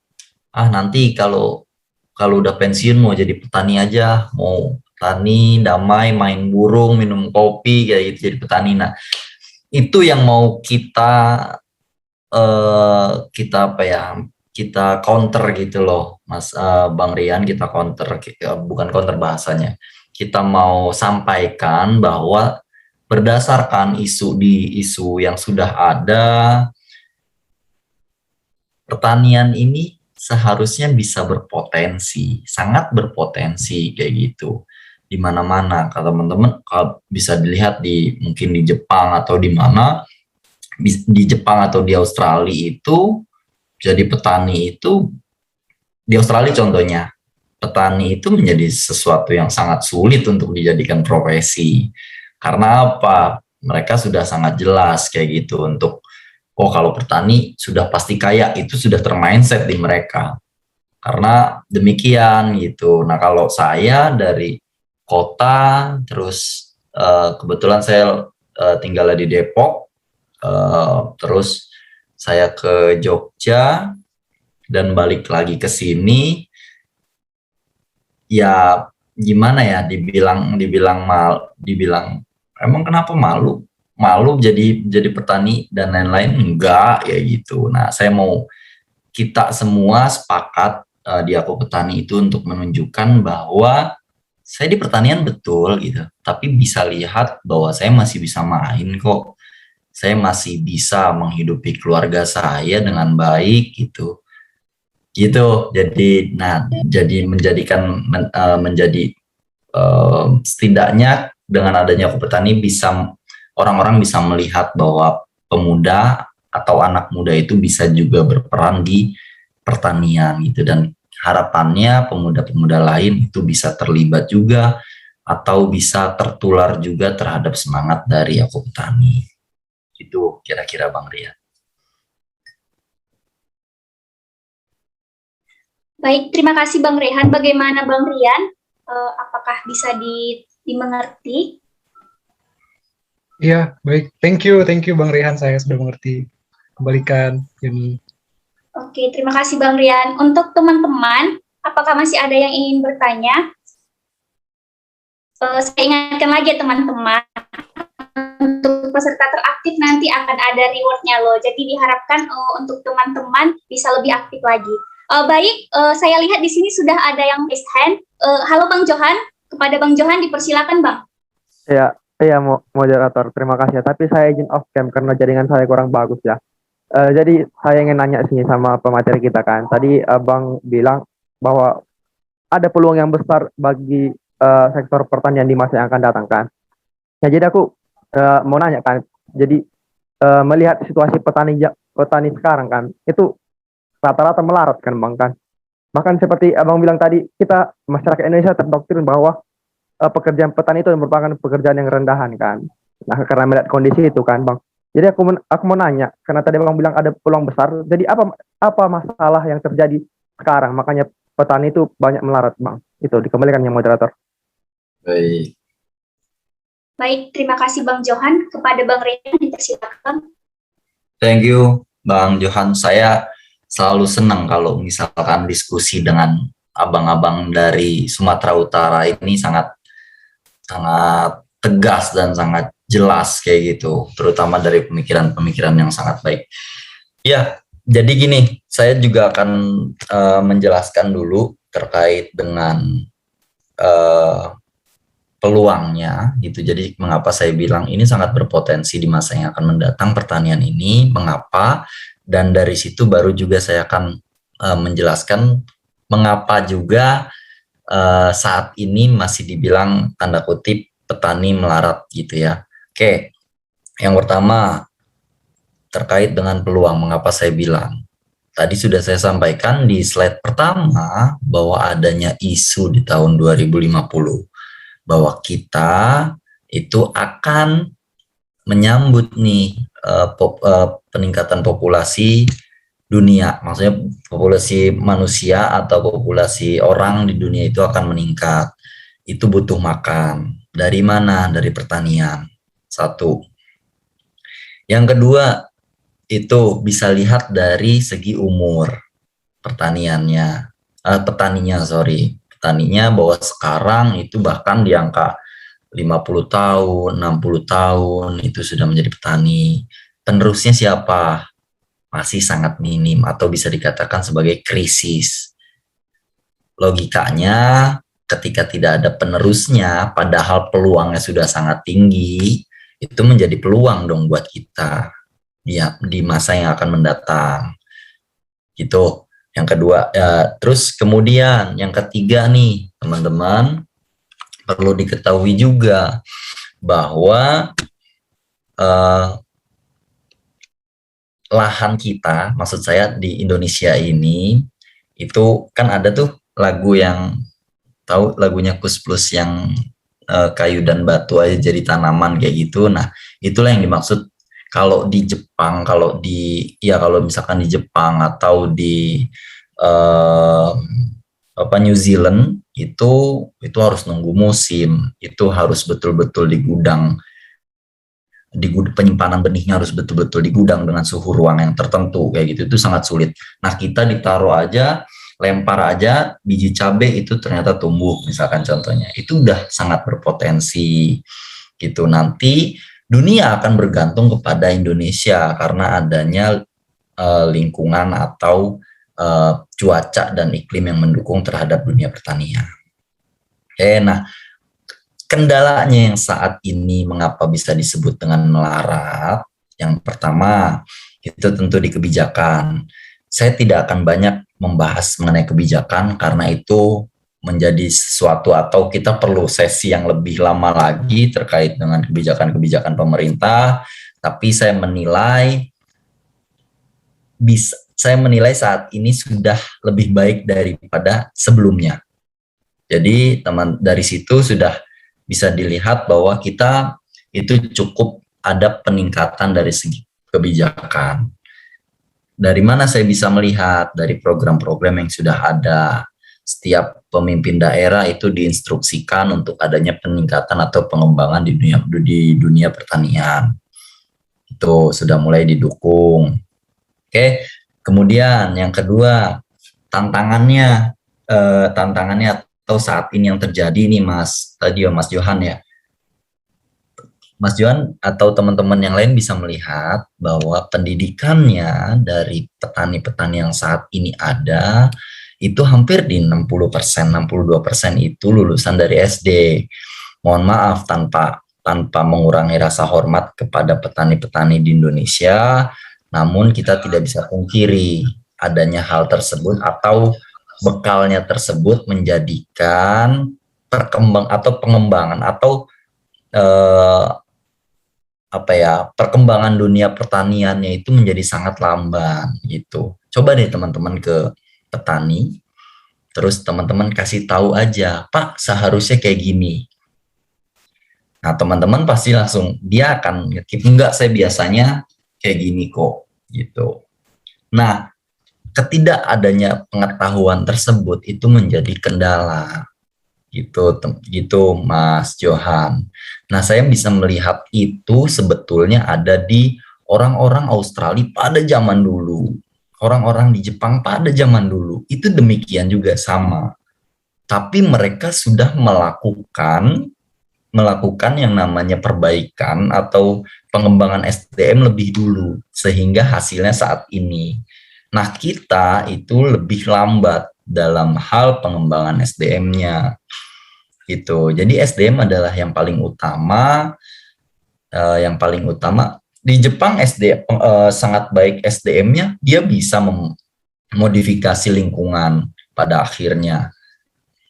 [SPEAKER 4] nanti kalau udah pensiun mau jadi petani aja, mau petani damai, main burung, minum kopi kayak gitu, jadi petani. Nah, itu yang mau kita kita counter gitu loh, Mas Bang Rian, kita counter, bukan counter bahasanya. Kita mau sampaikan bahwa berdasarkan isu yang sudah ada, pertanian ini seharusnya bisa berpotensi, sangat berpotensi kayak gitu. Di mana-mana, kalau teman-teman bisa dilihat mungkin di Jepang atau di mana, di Jepang atau di Australia itu, jadi petani itu, di Australia contohnya, petani itu menjadi sesuatu yang sangat sulit untuk dijadikan profesi. Karena apa? Mereka sudah sangat jelas kayak gitu untuk, kalau petani sudah pasti kaya, itu sudah termindset di mereka. Karena demikian gitu. Nah, kalau saya dari kota, terus kebetulan saya tinggal di Depok, terus saya ke Jogja dan balik lagi ke sini, ya gimana ya, dibilang emang kenapa malu jadi petani dan lain-lain, enggak ya gitu. Nah, saya mau kita semua sepakat di Aku Petani itu untuk menunjukkan bahwa saya di pertanian betul gitu, tapi bisa lihat bahwa saya masih bisa main kok. Saya masih bisa menghidupi keluarga saya dengan baik gitu. Jadi menjadi setidaknya dengan adanya Aku Petani orang-orang bisa melihat bahwa pemuda atau anak muda itu bisa juga berperan di pertanian gitu, dan harapannya pemuda-pemuda lain itu bisa terlibat juga atau bisa tertular juga terhadap semangat dari Aku Petani. Itu kira-kira Bang Rian.
[SPEAKER 1] Baik, terima kasih Bang Rehan. Bagaimana Bang Rian? Apakah bisa dimengerti?
[SPEAKER 2] Iya, baik. Thank you Bang Rehan, saya sudah mengerti. Kembalikan Yuni.
[SPEAKER 1] Oke, terima kasih Bang Rian. Untuk teman-teman, apakah masih ada yang ingin bertanya? Saya ingatkan lagi ya teman-teman, untuk peserta teraktif nanti akan ada reward-nya loh. Jadi diharapkan untuk teman-teman bisa lebih aktif lagi. Baik, saya lihat di sini sudah ada yang raise hand. Halo Bang Johan, kepada Bang Johan dipersilakan Bang.
[SPEAKER 5] Iya, moderator, terima kasih ya. Tapi saya izin off cam karena jaringan saya kurang bagus ya. Jadi saya ingin nanya sini sama pemateri kita kan. Tadi Bang bilang bahwa ada peluang yang besar bagi sektor pertanian di masa yang akan datang kan. Nah, jadi aku mau nanya kan. Jadi melihat situasi petani sekarang kan, itu rata-rata melarat kan Bang kan. Bahkan seperti Abang bilang tadi, kita masyarakat Indonesia terdoktrin bahwa pekerjaan petani itu merupakan pekerjaan yang rendahan kan. Nah, karena melihat kondisi itu kan Bang. Jadi aku mau nanya, karena tadi Bang bilang ada peluang besar. Jadi apa masalah yang terjadi sekarang? Makanya petani itu banyak melarat Bang. Itu dikembalikan yang moderator.
[SPEAKER 1] Baik, terima kasih Bang Johan. Kepada Bang Rian dipersilakan.
[SPEAKER 4] Thank you Bang Johan. Saya selalu senang kalau misalkan diskusi dengan abang-abang dari Sumatera Utara ini sangat sangat tegas dan sangat jelas kayak gitu, terutama dari pemikiran-pemikiran yang sangat baik. Ya, jadi gini, saya juga akan menjelaskan dulu terkait dengan peluangnya gitu. Jadi mengapa saya bilang ini sangat berpotensi di masa yang akan mendatang pertanian ini, mengapa, dan dari situ baru juga saya akan menjelaskan mengapa juga saat ini masih dibilang tanda kutip petani melarat gitu ya. Oke, yang pertama terkait dengan peluang, mengapa saya bilang. Tadi sudah saya sampaikan di slide pertama bahwa adanya isu di tahun 2050 bahwa kita itu akan menyambut nih peningkatan populasi dunia, maksudnya populasi manusia atau populasi orang di dunia itu akan meningkat. Itu butuh makan. Dari mana? Dari pertanian. Satu. Yang kedua, itu bisa lihat dari segi umur petaninya bahwa sekarang itu bahkan di angka 50 tahun, 60 tahun itu sudah menjadi petani. Penerusnya siapa? Masih sangat minim atau bisa dikatakan sebagai krisis. Logikanya ketika tidak ada penerusnya, padahal peluangnya sudah sangat tinggi, itu menjadi peluang dong buat kita ya, di masa yang akan mendatang. Gitu. Yang kedua, ya, terus kemudian yang ketiga nih, teman-teman, perlu diketahui juga bahwa lahan kita, maksud saya di Indonesia ini, itu kan ada tuh lagu yang, tahu lagunya Kus Plus yang kayu dan batu aja jadi tanaman kayak gitu. Nah, itulah yang dimaksud. Kalau di Jepang, kalau misalkan di Jepang atau di New Zealand itu harus nunggu musim, itu harus betul-betul di gudang, penyimpanan benihnya harus betul-betul di gudang dengan suhu ruang yang tertentu kayak gitu, itu sangat sulit. Nah, kita ditaruh aja, lempar aja biji cabai itu ternyata tumbuh, misalkan contohnya, itu udah sangat berpotensi gitu. Nanti dunia akan bergantung kepada Indonesia karena adanya lingkungan atau cuaca dan iklim yang mendukung terhadap dunia pertanian. Oke, nah kendalanya yang saat ini mengapa bisa disebut dengan melarat? Yang pertama, itu tentu di kebijakan. Saya tidak akan banyak membahas mengenai kebijakan karena itu menjadi sesuatu atau kita perlu sesi yang lebih lama lagi terkait dengan kebijakan-kebijakan pemerintah, tapi saya menilai saat ini sudah lebih baik daripada sebelumnya. Jadi dari situ sudah bisa dilihat bahwa kita itu cukup ada peningkatan dari segi kebijakan. Dari mana saya bisa melihat? Dari program-program yang sudah ada. Setiap pemimpin daerah itu diinstruksikan untuk adanya peningkatan atau pengembangan di dunia pertanian. Itu sudah mulai didukung. Oke, kemudian yang kedua, tantangannya atau saat ini yang terjadi nih Mas Johan ya. Mas Johan atau teman-teman yang lain bisa melihat bahwa pendidikannya dari petani-petani yang saat ini ada itu hampir di 60%, 62% itu lulusan dari SD. Mohon maaf, tanpa mengurangi rasa hormat kepada petani-petani di Indonesia, namun kita tidak bisa pungkiri adanya hal tersebut atau bekalnya tersebut menjadikan pengembangan atau perkembangan dunia pertaniannya itu menjadi sangat lamban gitu. Coba deh teman-teman ke petani, terus teman-teman kasih tahu aja, Pak seharusnya kayak gini. Nah teman-teman pasti langsung dia akan ngetip, enggak saya biasanya kayak gini kok gitu. Nah ketidakadanya pengetahuan tersebut itu menjadi kendala gitu Mas Johan. Nah saya bisa melihat itu sebetulnya ada di orang-orang Australia pada zaman dulu. Orang-orang di Jepang pada zaman dulu itu demikian juga sama. Tapi mereka sudah melakukan melakukan yang namanya perbaikan atau pengembangan SDM lebih dulu sehingga hasilnya saat ini. Nah, kita itu lebih lambat dalam hal pengembangan SDM-nya gitu. Jadi SDM adalah yang paling utama. Di Jepang SDM sangat baik SDM-nya, dia bisa memodifikasi lingkungan pada akhirnya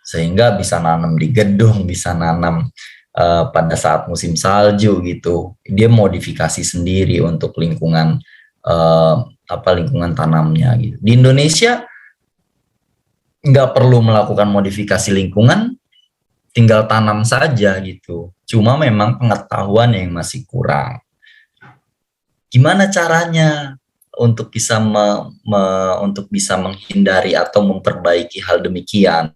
[SPEAKER 4] sehingga bisa nanam di gedung, bisa nanam pada saat musim salju gitu. Dia modifikasi sendiri untuk lingkungan lingkungan tanamnya gitu. Di Indonesia nggak perlu melakukan modifikasi lingkungan, tinggal tanam saja gitu. Cuma memang pengetahuan yang masih kurang. Gimana caranya untuk bisa untuk bisa menghindari atau memperbaiki hal demikian?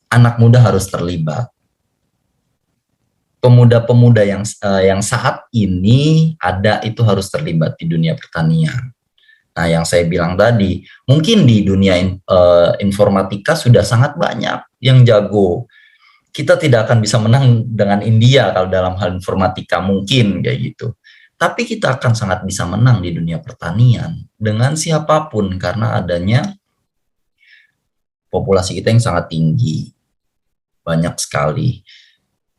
[SPEAKER 4] Anak muda harus terlibat. Pemuda-pemuda yang saat ini ada itu harus terlibat di dunia pertanian. Nah, yang saya bilang tadi, mungkin di dunia informatika sudah sangat banyak yang jago. Kita tidak akan bisa menang dengan India kalau dalam hal informatika, mungkin kayak gitu. Tapi kita akan sangat bisa menang di dunia pertanian dengan siapapun karena adanya populasi kita yang sangat tinggi. Banyak sekali.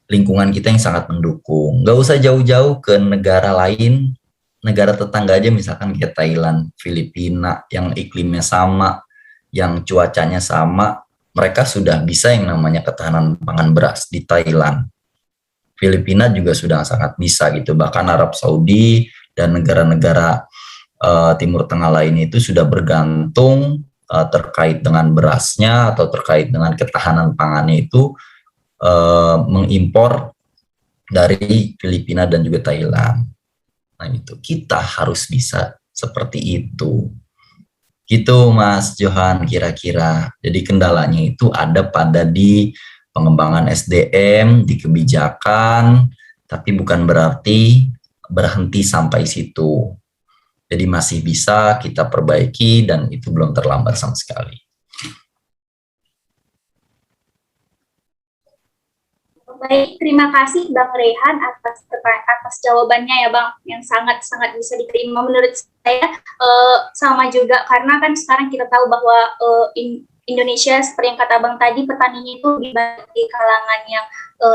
[SPEAKER 4] Lingkungan kita yang sangat mendukung. Nggak usah jauh-jauh ke negara lain, negara tetangga aja misalkan kayak Thailand, Filipina, yang iklimnya sama, yang cuacanya sama, mereka sudah bisa yang namanya ketahanan pangan beras di Thailand. Filipina juga sudah sangat bisa gitu, bahkan Arab Saudi dan negara-negara Timur Tengah lainnya itu sudah bergantung terkait dengan berasnya atau terkait dengan ketahanan pangannya itu mengimpor dari Filipina dan juga Thailand. Nah itu kita harus bisa seperti itu. Gitu Mas Johan kira-kira. Jadi kendalanya itu ada pada di pengembangan SDM, di kebijakan, tapi bukan berarti berhenti sampai situ. Jadi masih bisa kita perbaiki dan itu belum terlambat sama sekali.
[SPEAKER 1] Baik, terima kasih Bang Rehan atas jawabannya ya Bang, yang sangat-sangat bisa diterima menurut saya. Sama juga karena kan sekarang kita tahu bahwa Indonesia seperti yang kata Bang tadi, petaninya itu di kalangan yang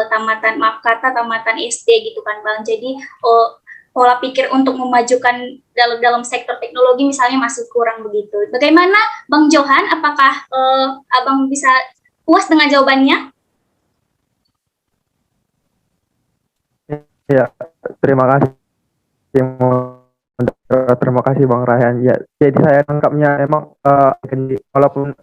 [SPEAKER 1] tamatan SD gitu kan Bang. Jadi pola pikir untuk memajukan dalam sektor teknologi misalnya masih kurang begitu. Bagaimana Bang Johan, apakah Abang bisa puas dengan jawabannya?
[SPEAKER 5] Ya, terima kasih. Terima kasih Bang Rayhan. Ya, jadi saya tangkapnya emang walaupun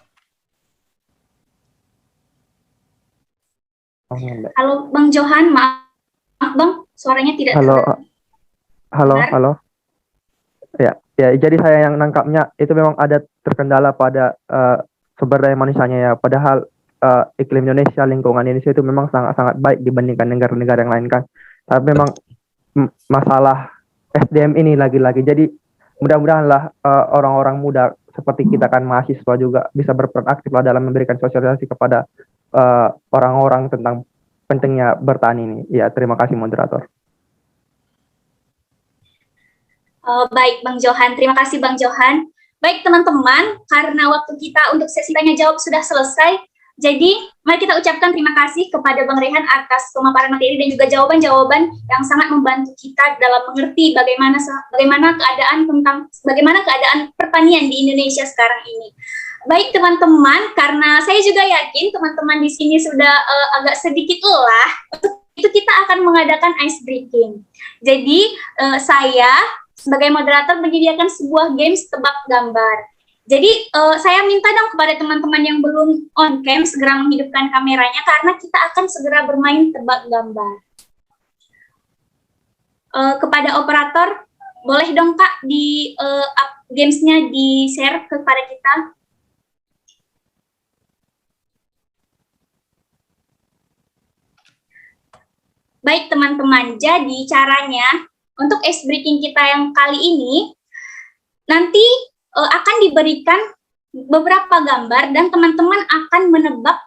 [SPEAKER 1] Halo Bang Johan, maaf Bang, suaranya tidak
[SPEAKER 5] Halo. Ya, jadi saya yang nangkapnya itu memang ada terkendala pada sumber daya manusianya ya. Padahal iklim Indonesia, lingkungan Indonesia itu memang sangat-sangat baik dibandingkan negara-negara yang lain kan. Tapi memang masalah SDM ini lagi-lagi. Jadi mudah-mudahanlah orang-orang muda seperti kita kan mahasiswa juga bisa berperan aktif lah dalam memberikan sosialisasi kepada orang-orang tentang pentingnya bertani ini. Ya, terima kasih moderator.
[SPEAKER 1] Baik Bang Johan, terima kasih Bang Johan. Baik teman-teman, karena waktu kita untuk sesi tanya jawab sudah selesai, jadi mari kita ucapkan terima kasih kepada Bang Rehan atas pemaparan materi dan juga jawaban-jawaban yang sangat membantu kita dalam mengerti bagaimana keadaan pertanian di Indonesia sekarang ini. Baik teman-teman, karena saya juga yakin teman-teman di sini sudah agak sedikit lelah, untuk itu kita akan mengadakan ice breaking. Jadi saya sebagai moderator menyediakan sebuah games tebak gambar. Jadi saya minta dong kepada teman-teman yang belum on cam segera menghidupkan kameranya karena kita akan segera bermain tebak gambar. Kepada operator, boleh dong Kak di gamesnya di share kepada kita. Baik teman-teman, jadi caranya untuk ice breaking kita yang kali ini nanti akan diberikan beberapa gambar dan teman-teman akan menebak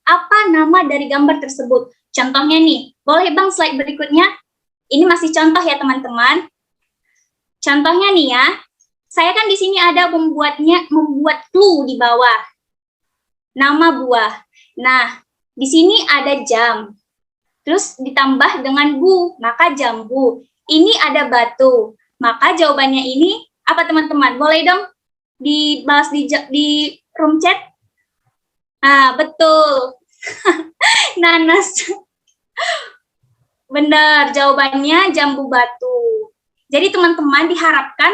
[SPEAKER 1] apa nama dari gambar tersebut. Contohnya nih, boleh Bang slide berikutnya? Ini masih contoh ya teman-teman. Contohnya nih ya, saya kan di sini ada membuat clue di bawah. Nama buah. Nah, di sini ada jam. Terus ditambah dengan bu, maka jambu. Ini ada batu. Maka jawabannya ini apa teman-teman? Boleh dong dibahas di room chat? Nah, betul. Nanas. Benar, jawabannya jambu batu. Jadi teman-teman diharapkan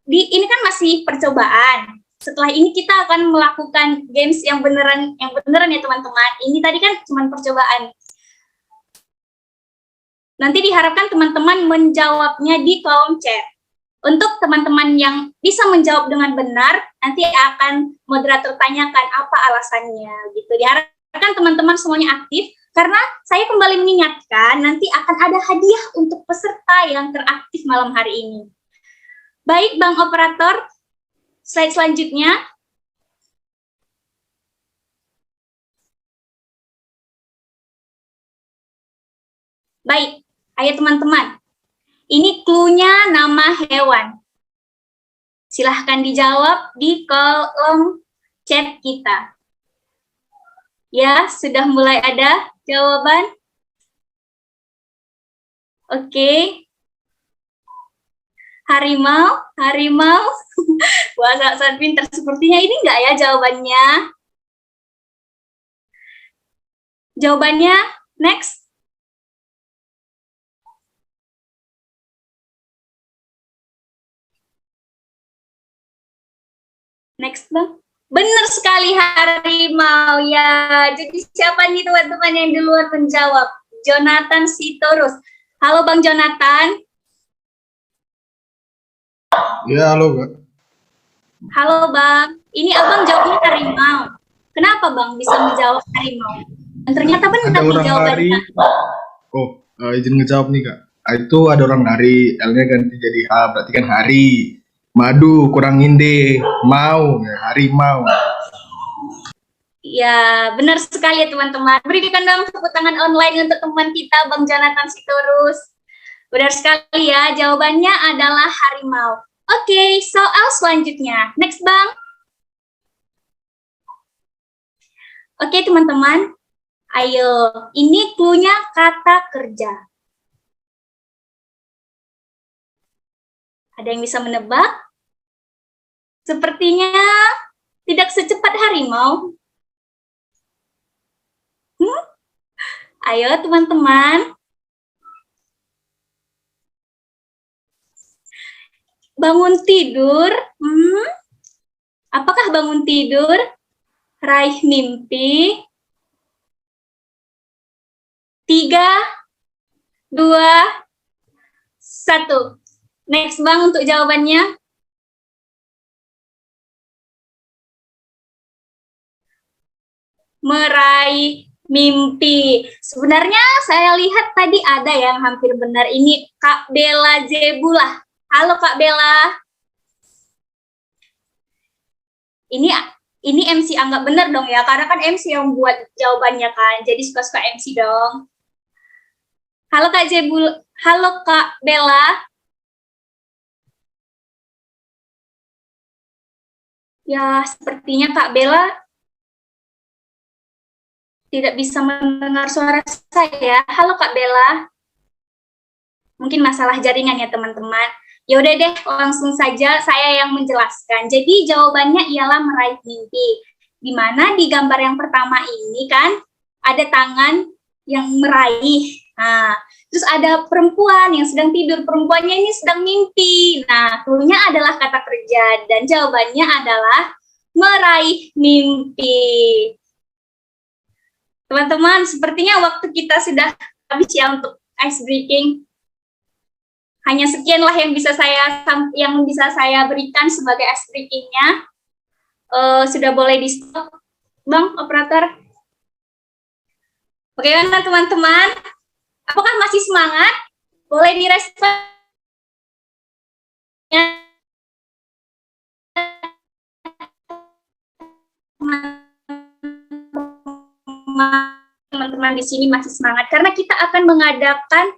[SPEAKER 1] ini kan masih percobaan. Setelah ini kita akan melakukan games yang beneran ya teman-teman. Ini tadi kan cuma percobaan. Nanti diharapkan teman-teman menjawabnya di kolom chat. Untuk teman-teman yang bisa menjawab dengan benar, nanti akan moderator tanyakan apa alasannya gitu. Diharapkan teman-teman semuanya aktif karena saya kembali mengingatkan nanti akan ada hadiah untuk peserta yang teraktif malam hari ini. Baik, Bang Operator, slide selanjutnya. Baik, ayo teman-teman. Ini clue-nya nama hewan. Silahkan dijawab di kolom chat kita. Ya, sudah mulai ada jawaban. Oke. Harimau. Wah, sangat pintar. Sepertinya ini enggak ya jawabannya? Jawabannya next. Next, Bang. Benar sekali, harimau ya. Jadi siapa nih teman-teman yang duluan menjawab? Jonathan Sitorus. Halo Bang Jonathan.
[SPEAKER 6] Ya, halo, Kak.
[SPEAKER 1] Halo Bang. Ini Abang jawabnya harimau. Kenapa Bang bisa menjawab harimau? Dan ternyata benar
[SPEAKER 6] Ada
[SPEAKER 1] nih
[SPEAKER 6] orang
[SPEAKER 1] jawabannya.
[SPEAKER 6] lari. Oh, izin ngejawab nih, Kak. Itu ada orang lari, L-nya ganti jadi H, berarti kan hari. Madu, kurang inde. Mau, ya, harimau.
[SPEAKER 1] Ya, benar sekali ya teman-teman. Berikan dong tepuk tangan online untuk teman kita Bang Jonathan Sitorus. Benar sekali ya, jawabannya adalah harimau. Oke, soal selanjutnya. Next, Bang. Oke, teman-teman. Ayo, ini clue-nya kata kerja. Ada yang bisa menebak? Sepertinya tidak secepat harimau. Ayo, teman-teman. Bangun tidur. Apakah bangun tidur? Raih mimpi. 3, 2, 1. Next, Bang, untuk jawabannya. Meraih mimpi. Sebenarnya saya lihat tadi ada yang hampir benar. Ini Kak Bella Zebula. Halo Kak Bella. Ini MC anggap benar dong ya, karena kan MC yang buat jawabannya kan. Jadi suka-suka MC dong. Halo Kak Zebula. Halo Kak Bella. Ya, sepertinya Kak Bella tidak bisa mendengar suara saya. Halo Kak Bella. Mungkin masalah jaringan ya teman-teman. Ya udah deh, langsung saja saya yang menjelaskan. Jadi jawabannya ialah meraih mimpi. Di mana di gambar yang pertama ini kan ada tangan yang meraih. Nah, terus ada perempuan yang sedang tidur. Perempuannya ini sedang mimpi. Nah, clue-nya adalah kata kerja dan jawabannya adalah meraih mimpi. Teman-teman, sepertinya waktu kita sudah habis ya untuk ice breaking. Hanya sekianlah yang bisa saya berikan sebagai ice breaking-nya. Sudah boleh di stop, Bang Operator. Bagaimana teman-teman? Apakah masih semangat? Boleh direspon. Teman-teman teman-teman di sini masih semangat karena kita akan mengadakan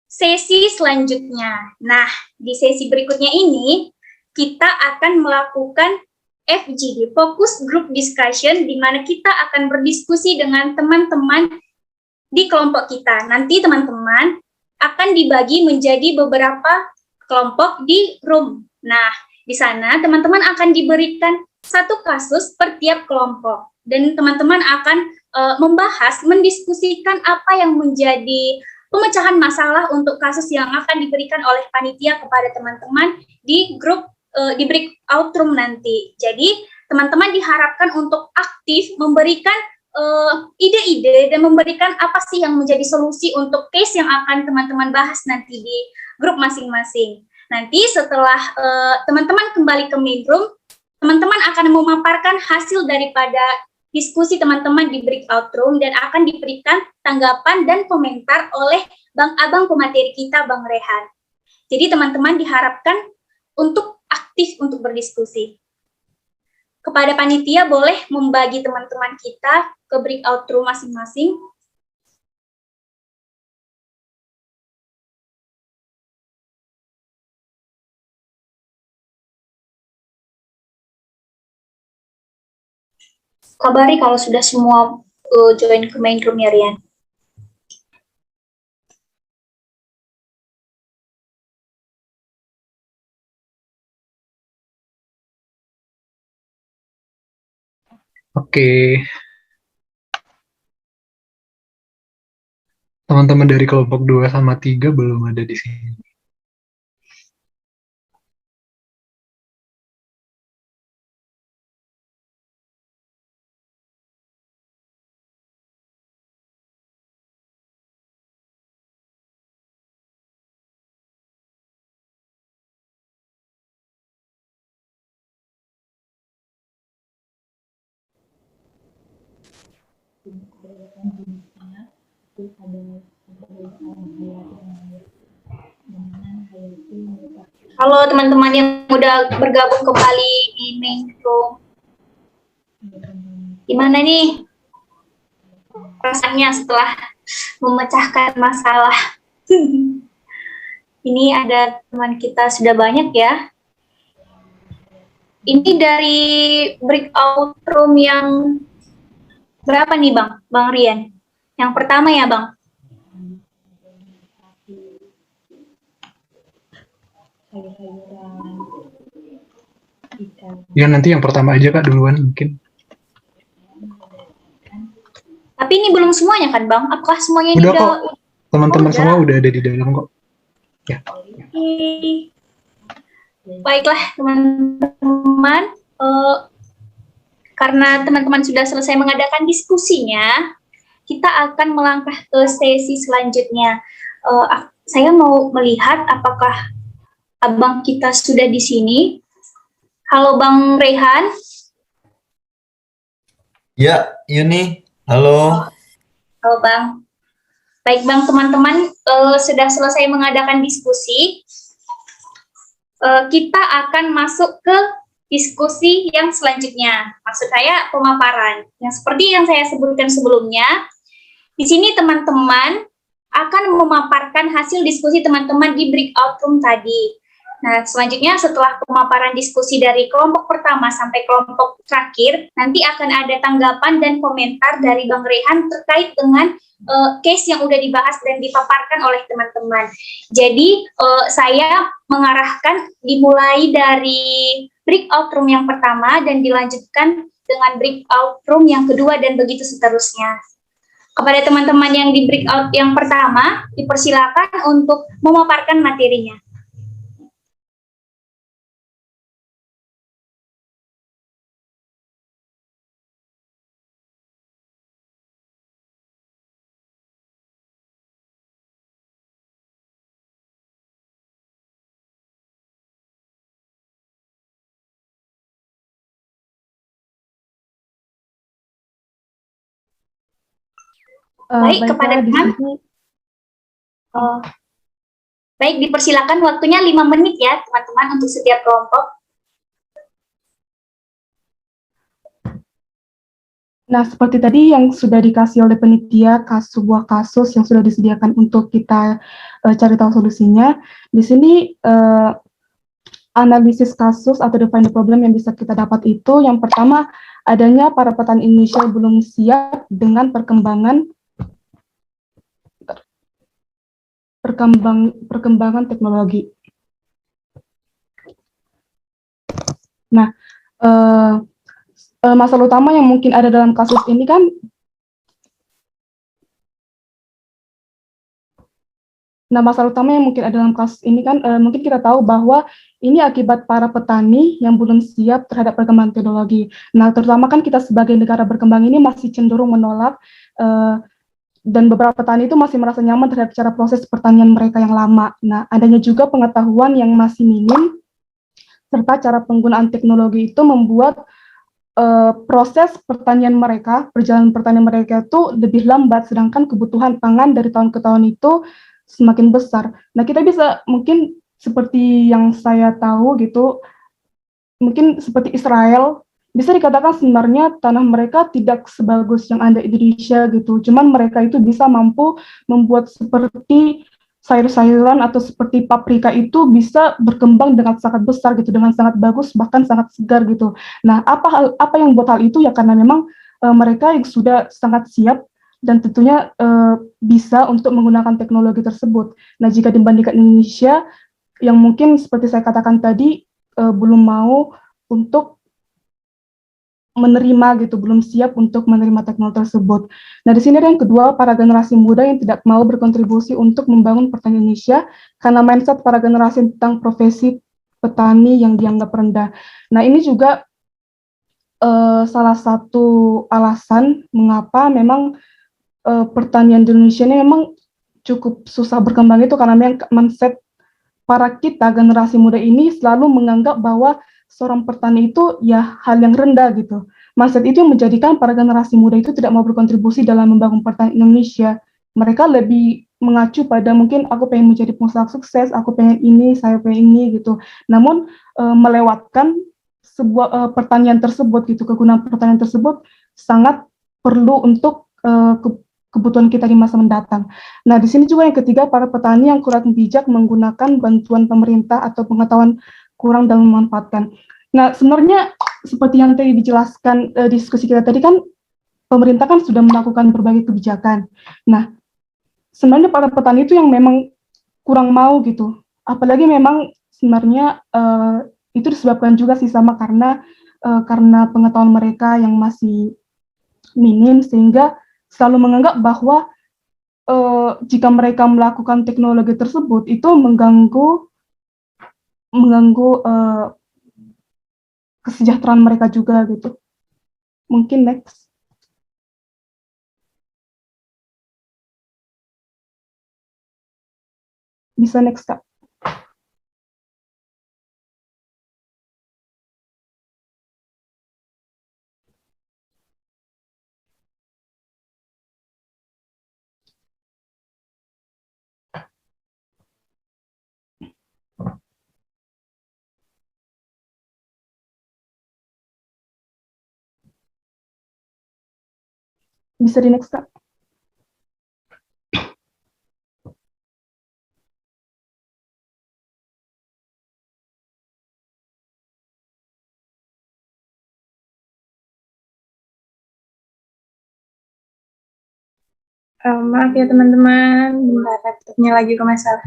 [SPEAKER 1] sesi selanjutnya. Nah, di sesi berikutnya ini kita akan melakukan FGD, Focus Group Discussion, di mana kita akan berdiskusi dengan teman-teman di kelompok kita. Nanti teman-teman akan dibagi menjadi beberapa kelompok di room. Nah, di sana teman-teman akan diberikan satu kasus per tiap kelompok. Dan teman-teman akan mendiskusikan apa yang menjadi pemecahan masalah untuk kasus yang akan diberikan oleh panitia kepada teman-teman di grup di breakout room nanti. Jadi teman-teman diharapkan untuk aktif memberikan ide-ide dan memberikan apa sih yang menjadi solusi untuk case yang akan teman-teman bahas nanti di grup masing-masing. Nanti setelah teman-teman kembali ke main room, teman-teman akan memaparkan hasil daripada diskusi teman-teman di breakout room dan akan diberikan tanggapan dan komentar oleh Bang Abang pemateri kita, Bang Rehan. Jadi teman-teman diharapkan untuk aktif untuk berdiskusi. Kepada panitia boleh membagi teman-teman kita ke breakout room masing-masing. Kabari kalau sudah semua join ke main room ya, Rian.
[SPEAKER 2] Oke. Teman-teman dari kelompok 2 sama 3 belum ada di sini.
[SPEAKER 1] Halo teman-teman yang udah bergabung kembali di main room. Gimana nih rasanya setelah memecahkan masalah? Ini ada teman kita sudah banyak ya. Ini dari breakout room yang berapa nih Bang? Bang Rian? Yang pertama ya Bang?
[SPEAKER 2] Ya nanti yang pertama aja Kak duluan mungkin.
[SPEAKER 1] Tapi ini belum semuanya kan Bang? Apakah semuanya ini
[SPEAKER 2] Udah
[SPEAKER 1] udah?
[SPEAKER 2] kok. Teman-teman
[SPEAKER 1] udah.
[SPEAKER 2] semua udah ada di dalam kok. Ya.
[SPEAKER 1] Oke. Baiklah teman-teman, karena teman-teman sudah selesai mengadakan diskusinya, kita akan melangkah ke sesi selanjutnya. Saya mau melihat apakah abang kita sudah di sini. Halo Bang Rehan.
[SPEAKER 4] Ya, Yuni. Halo.
[SPEAKER 1] Halo Bang. Baik Bang, teman-teman sudah selesai mengadakan diskusi. Kita akan masuk ke diskusi yang selanjutnya. Maksud saya pemaparan. Yang seperti yang saya sebutkan sebelumnya, di sini teman-teman akan memaparkan hasil diskusi teman-teman di breakout room tadi. Nah, selanjutnya setelah pemaparan diskusi dari kelompok pertama sampai kelompok terakhir, nanti akan ada tanggapan dan komentar dari Bang Rehan terkait dengan case yang udah dibahas dan dipaparkan oleh teman-teman. Jadi, saya mengarahkan dimulai dari breakout room yang pertama dan dilanjutkan dengan breakout room yang kedua dan begitu seterusnya. Kepada teman-teman yang di breakout yang pertama, dipersilakan untuk memaparkan materinya. Baik, kepada teman. Baik, dipersilakan waktunya 5 menit ya, teman-teman, untuk setiap kelompok.
[SPEAKER 7] Nah, seperti tadi yang sudah dikasih oleh penitia, sebuah kasus yang sudah disediakan untuk kita cari tahu solusinya. Di sini analisis kasus atau define the problem yang bisa kita dapat itu, yang pertama adanya para petani Indonesia belum siap dengan perkembangan teknologi. Nah, masalah utama yang mungkin ada dalam kasus ini kan, mungkin kita tahu bahwa ini akibat para petani yang belum siap terhadap perkembangan teknologi. Nah, terutama kan kita sebagai negara berkembang ini masih cenderung menolak, dan beberapa petani itu masih merasa nyaman terhadap cara proses pertanian mereka yang lama. Nah, adanya juga pengetahuan yang masih minim, serta cara penggunaan teknologi itu membuat proses pertanian mereka, perjalanan pertanian mereka itu lebih lambat, sedangkan kebutuhan pangan dari tahun ke tahun itu semakin besar. Nah, kita bisa mungkin seperti yang saya tahu gitu, mungkin seperti Israel, bisa dikatakan sebenarnya tanah mereka tidak sebagus yang ada di Indonesia gitu. Cuman mereka itu bisa mampu membuat seperti sayur-sayuran atau seperti paprika itu bisa berkembang dengan sangat besar gitu, dengan sangat bagus, bahkan sangat segar gitu. Nah, apa yang buat hal itu ya karena memang mereka yang sudah sangat siap dan tentunya bisa untuk menggunakan teknologi tersebut. Nah, jika dibandingkan Indonesia yang mungkin seperti saya katakan tadi belum mau untuk menerima gitu, belum siap untuk menerima teknologi tersebut. Nah, di sini ada yang kedua, para generasi muda yang tidak mau berkontribusi untuk membangun pertanian Indonesia karena mindset para generasi tentang profesi petani yang dianggap rendah. Nah, ini juga salah satu alasan mengapa memang pertanian di Indonesia ini memang cukup susah berkembang itu karena memang mindset para kita generasi muda ini selalu menganggap bahwa seorang petani itu ya hal yang rendah gitu. Mindset itu yang menjadikan para generasi muda itu tidak mau berkontribusi dalam membangun pertanian Indonesia. Mereka lebih mengacu pada mungkin aku pengen menjadi pengusaha sukses, aku pengen ini, saya pengen ini gitu. Namun melewatkan sebuah pertanian tersebut gitu, kegunaan pertanian tersebut sangat perlu untuk kebutuhan kita di masa mendatang. Nah, di sini juga yang ketiga, para petani yang kurang bijak menggunakan bantuan pemerintah atau pengetahuan kurang dalam memanfaatkan. Nah, sebenarnya seperti yang tadi dijelaskan diskusi kita tadi kan, pemerintah kan sudah melakukan berbagai kebijakan. Nah, sebenarnya para petani itu yang memang kurang mau gitu. Apalagi memang sebenarnya itu disebabkan juga sih sama karena pengetahuan mereka yang masih minim, sehingga selalu menganggap bahwa jika mereka melakukan teknologi tersebut itu mengganggu kesejahteraan mereka juga gitu. Mungkin next. Bisa next, Kak. Bisa di next, Kak.
[SPEAKER 3] Maaf ya teman-teman, bentar laptopnya lagi ke masalah.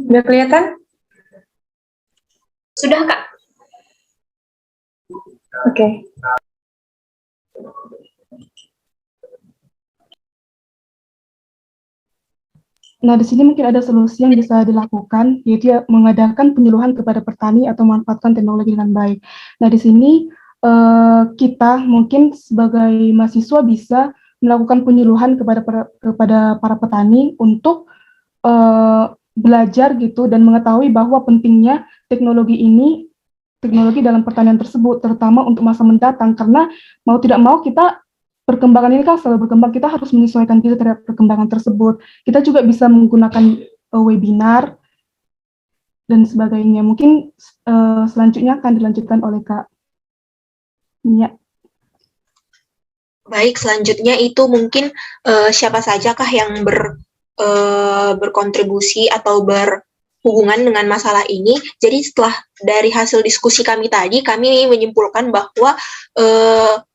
[SPEAKER 3] Udah kelihatan?
[SPEAKER 1] Sudah, Kak.
[SPEAKER 3] Oke.
[SPEAKER 7] Nah, di sini mungkin ada solusi yang bisa dilakukan, yaitu ya, mengadakan penyuluhan kepada petani atau memanfaatkan teknologi dengan baik. Nah, di sini kita mungkin sebagai mahasiswa bisa melakukan penyuluhan kepada para petani untuk belajar gitu dan mengetahui bahwa pentingnya teknologi dalam pertanian tersebut, terutama untuk masa mendatang, karena mau tidak mau kita perkembangan ini kan selalu berkembang, kita harus menyesuaikan diri terhadap perkembangan tersebut. Kita juga bisa menggunakan webinar dan sebagainya. Mungkin selanjutnya akan dilanjutkan oleh Kak Nia.
[SPEAKER 8] Baik, selanjutnya itu mungkin siapa sajakah yang berkontribusi atau berhubungan dengan masalah ini. Jadi setelah dari hasil diskusi kami tadi, kami menyimpulkan bahwa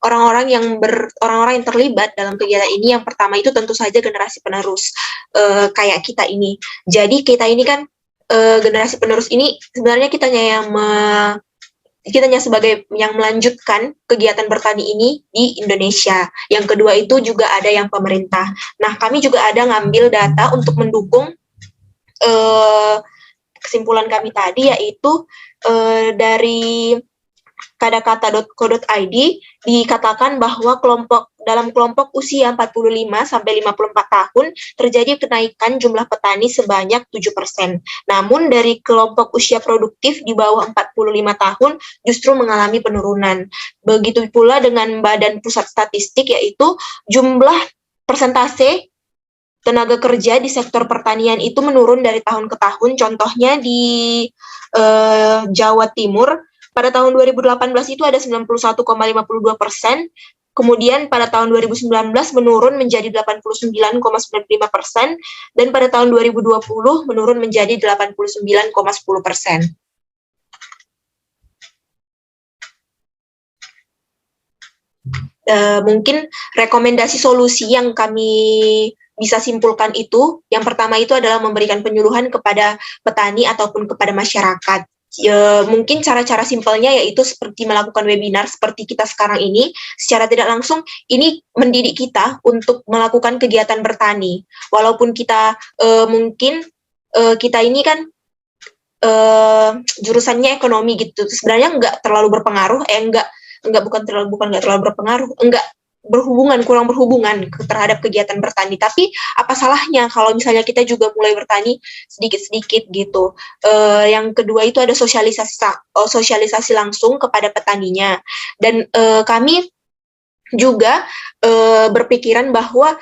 [SPEAKER 8] orang-orang yang terlibat dalam kegiatan ini, yang pertama itu tentu saja generasi penerus kayak kita ini. Jadi kita ini kan generasi penerus ini sebenarnya kita hanya sebagai yang melanjutkan kegiatan bertani ini di Indonesia. Yang kedua itu juga ada yang pemerintah. Nah, kami juga ada ngambil data untuk mendukung kesimpulan kami tadi, yaitu dari kadakata.co.id dikatakan bahwa dalam kelompok usia 45 sampai 54 tahun terjadi kenaikan jumlah petani sebanyak 7%. Namun dari kelompok usia produktif di bawah 45 tahun justru mengalami penurunan. Begitu pula dengan Badan Pusat Statistik, yaitu jumlah persentase tenaga kerja di sektor pertanian itu menurun dari tahun ke tahun. Contohnya di Jawa Timur pada tahun 2018 itu ada 91,52%, kemudian pada tahun 2019 menurun menjadi 89,95%, dan pada tahun 2020 menurun menjadi 89,10%. Mungkin rekomendasi solusi yang kami bisa simpulkan itu, yang pertama itu adalah memberikan penyuluhan kepada petani ataupun kepada masyarakat. Mungkin cara-cara simpelnya yaitu seperti melakukan webinar seperti kita sekarang ini, secara tidak langsung ini mendidik kita untuk melakukan kegiatan bertani. Walaupun kita mungkin kita ini kan jurusannya ekonomi gitu, sebenarnya nggak terlalu berpengaruh, bukan nggak terlalu berpengaruh, kurang berhubungan terhadap kegiatan bertani. Tapi apa salahnya kalau misalnya kita juga mulai bertani sedikit-sedikit gitu. Yang kedua itu ada sosialisasi langsung kepada petaninya. Dan kami juga berpikiran bahwa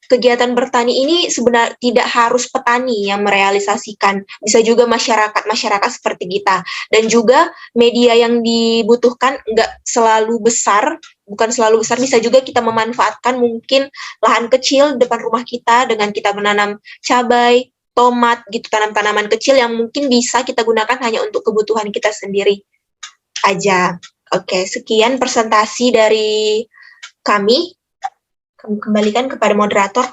[SPEAKER 8] kegiatan bertani ini sebenarnya tidak harus petani yang merealisasikan, bisa juga masyarakat seperti kita. Dan juga media yang dibutuhkan bukan selalu besar, bisa juga kita memanfaatkan mungkin lahan kecil depan rumah kita dengan kita menanam cabai, tomat gitu, tanaman kecil yang mungkin bisa kita gunakan hanya untuk kebutuhan kita sendiri aja. Oke, sekian presentasi dari kami. Kami kembalikan kepada moderator.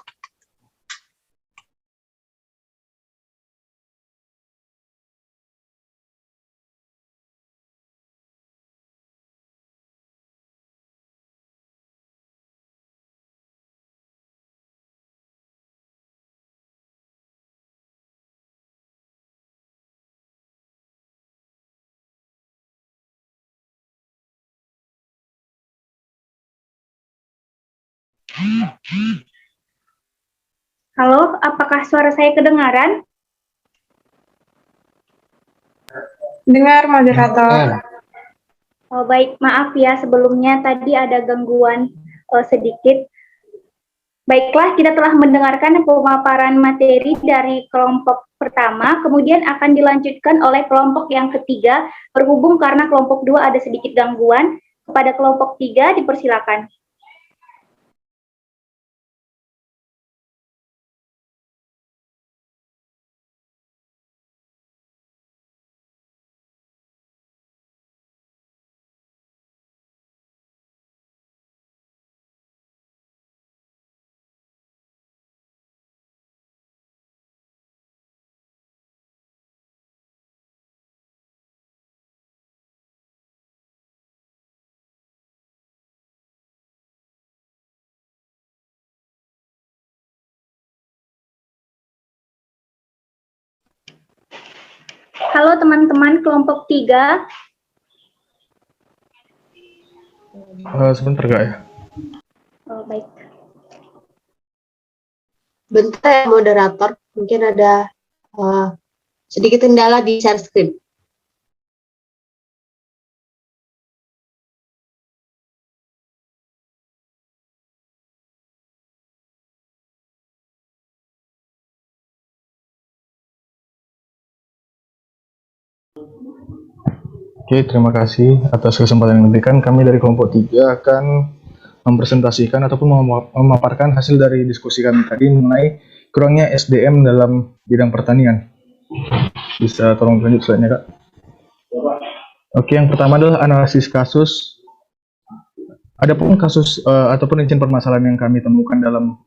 [SPEAKER 1] Halo, apakah suara saya kedengaran?
[SPEAKER 3] Dengar moderator.
[SPEAKER 1] Oh, baik, maaf ya sebelumnya tadi ada gangguan sedikit. Baiklah, kita telah mendengarkan pemaparan materi dari kelompok pertama, kemudian akan dilanjutkan oleh kelompok yang ketiga, berhubung karena kelompok 2 ada sedikit gangguan. Kepada kelompok 3 dipersilakan. Halo teman-teman kelompok 3.
[SPEAKER 6] Sebentar Kak ya.
[SPEAKER 1] Oh, baik.
[SPEAKER 9] Bentar ya moderator, mungkin ada sedikit kendala di share screen.
[SPEAKER 6] Oke, terima kasih atas kesempatan yang diberikan. Kami dari kelompok 3 akan mempresentasikan ataupun memaparkan hasil dari diskusi kami tadi mengenai kurangnya SDM dalam bidang pertanian. Bisa tolong lanjut slide-nya, Kak. Oke, yang pertama adalah analisis kasus. Adapun kasus ataupun izin permasalahan yang kami temukan dalam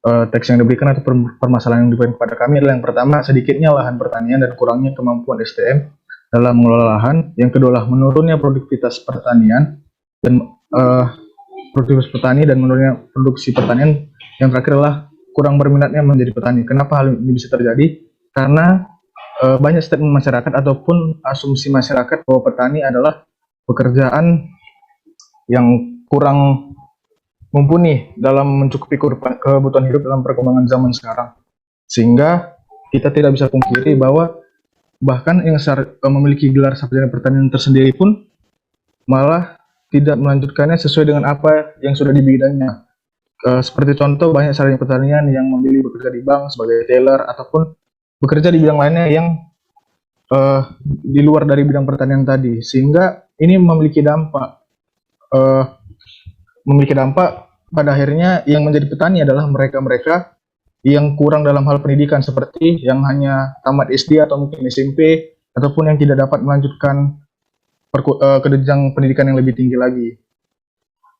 [SPEAKER 6] teks yang diberikan atau permasalahan yang diberikan kepada kami adalah yang pertama, sedikitnya lahan pertanian dan kurangnya kemampuan SDM dalam mengelola lahan. Yang kedua adalah menurunnya produktivitas pertanian dan produktivitas petani dan menurunnya produksi pertanian. Yang terakhir adalah kurang berminatnya menjadi petani. Kenapa hal ini bisa terjadi? Karena banyak statement masyarakat ataupun asumsi masyarakat bahwa petani adalah pekerjaan yang kurang mumpuni dalam mencukupi kebutuhan hidup dalam perkembangan zaman sekarang. Sehingga kita tidak bisa pungkiri bahwa bahkan yang memiliki gelar sarjana pertanian tersendiri pun malah tidak melanjutkannya sesuai dengan apa yang sudah di bidangnya. Seperti contoh, banyak sarjana pertanian yang memilih bekerja di bank sebagai teller ataupun bekerja di bidang lainnya yang di luar dari bidang pertanian tadi, sehingga ini memiliki dampak pada akhirnya yang menjadi petani adalah mereka-mereka yang kurang dalam hal pendidikan, seperti yang hanya tamat SD atau mungkin SMP, ataupun yang tidak dapat melanjutkan ke jenjang pendidikan yang lebih tinggi lagi.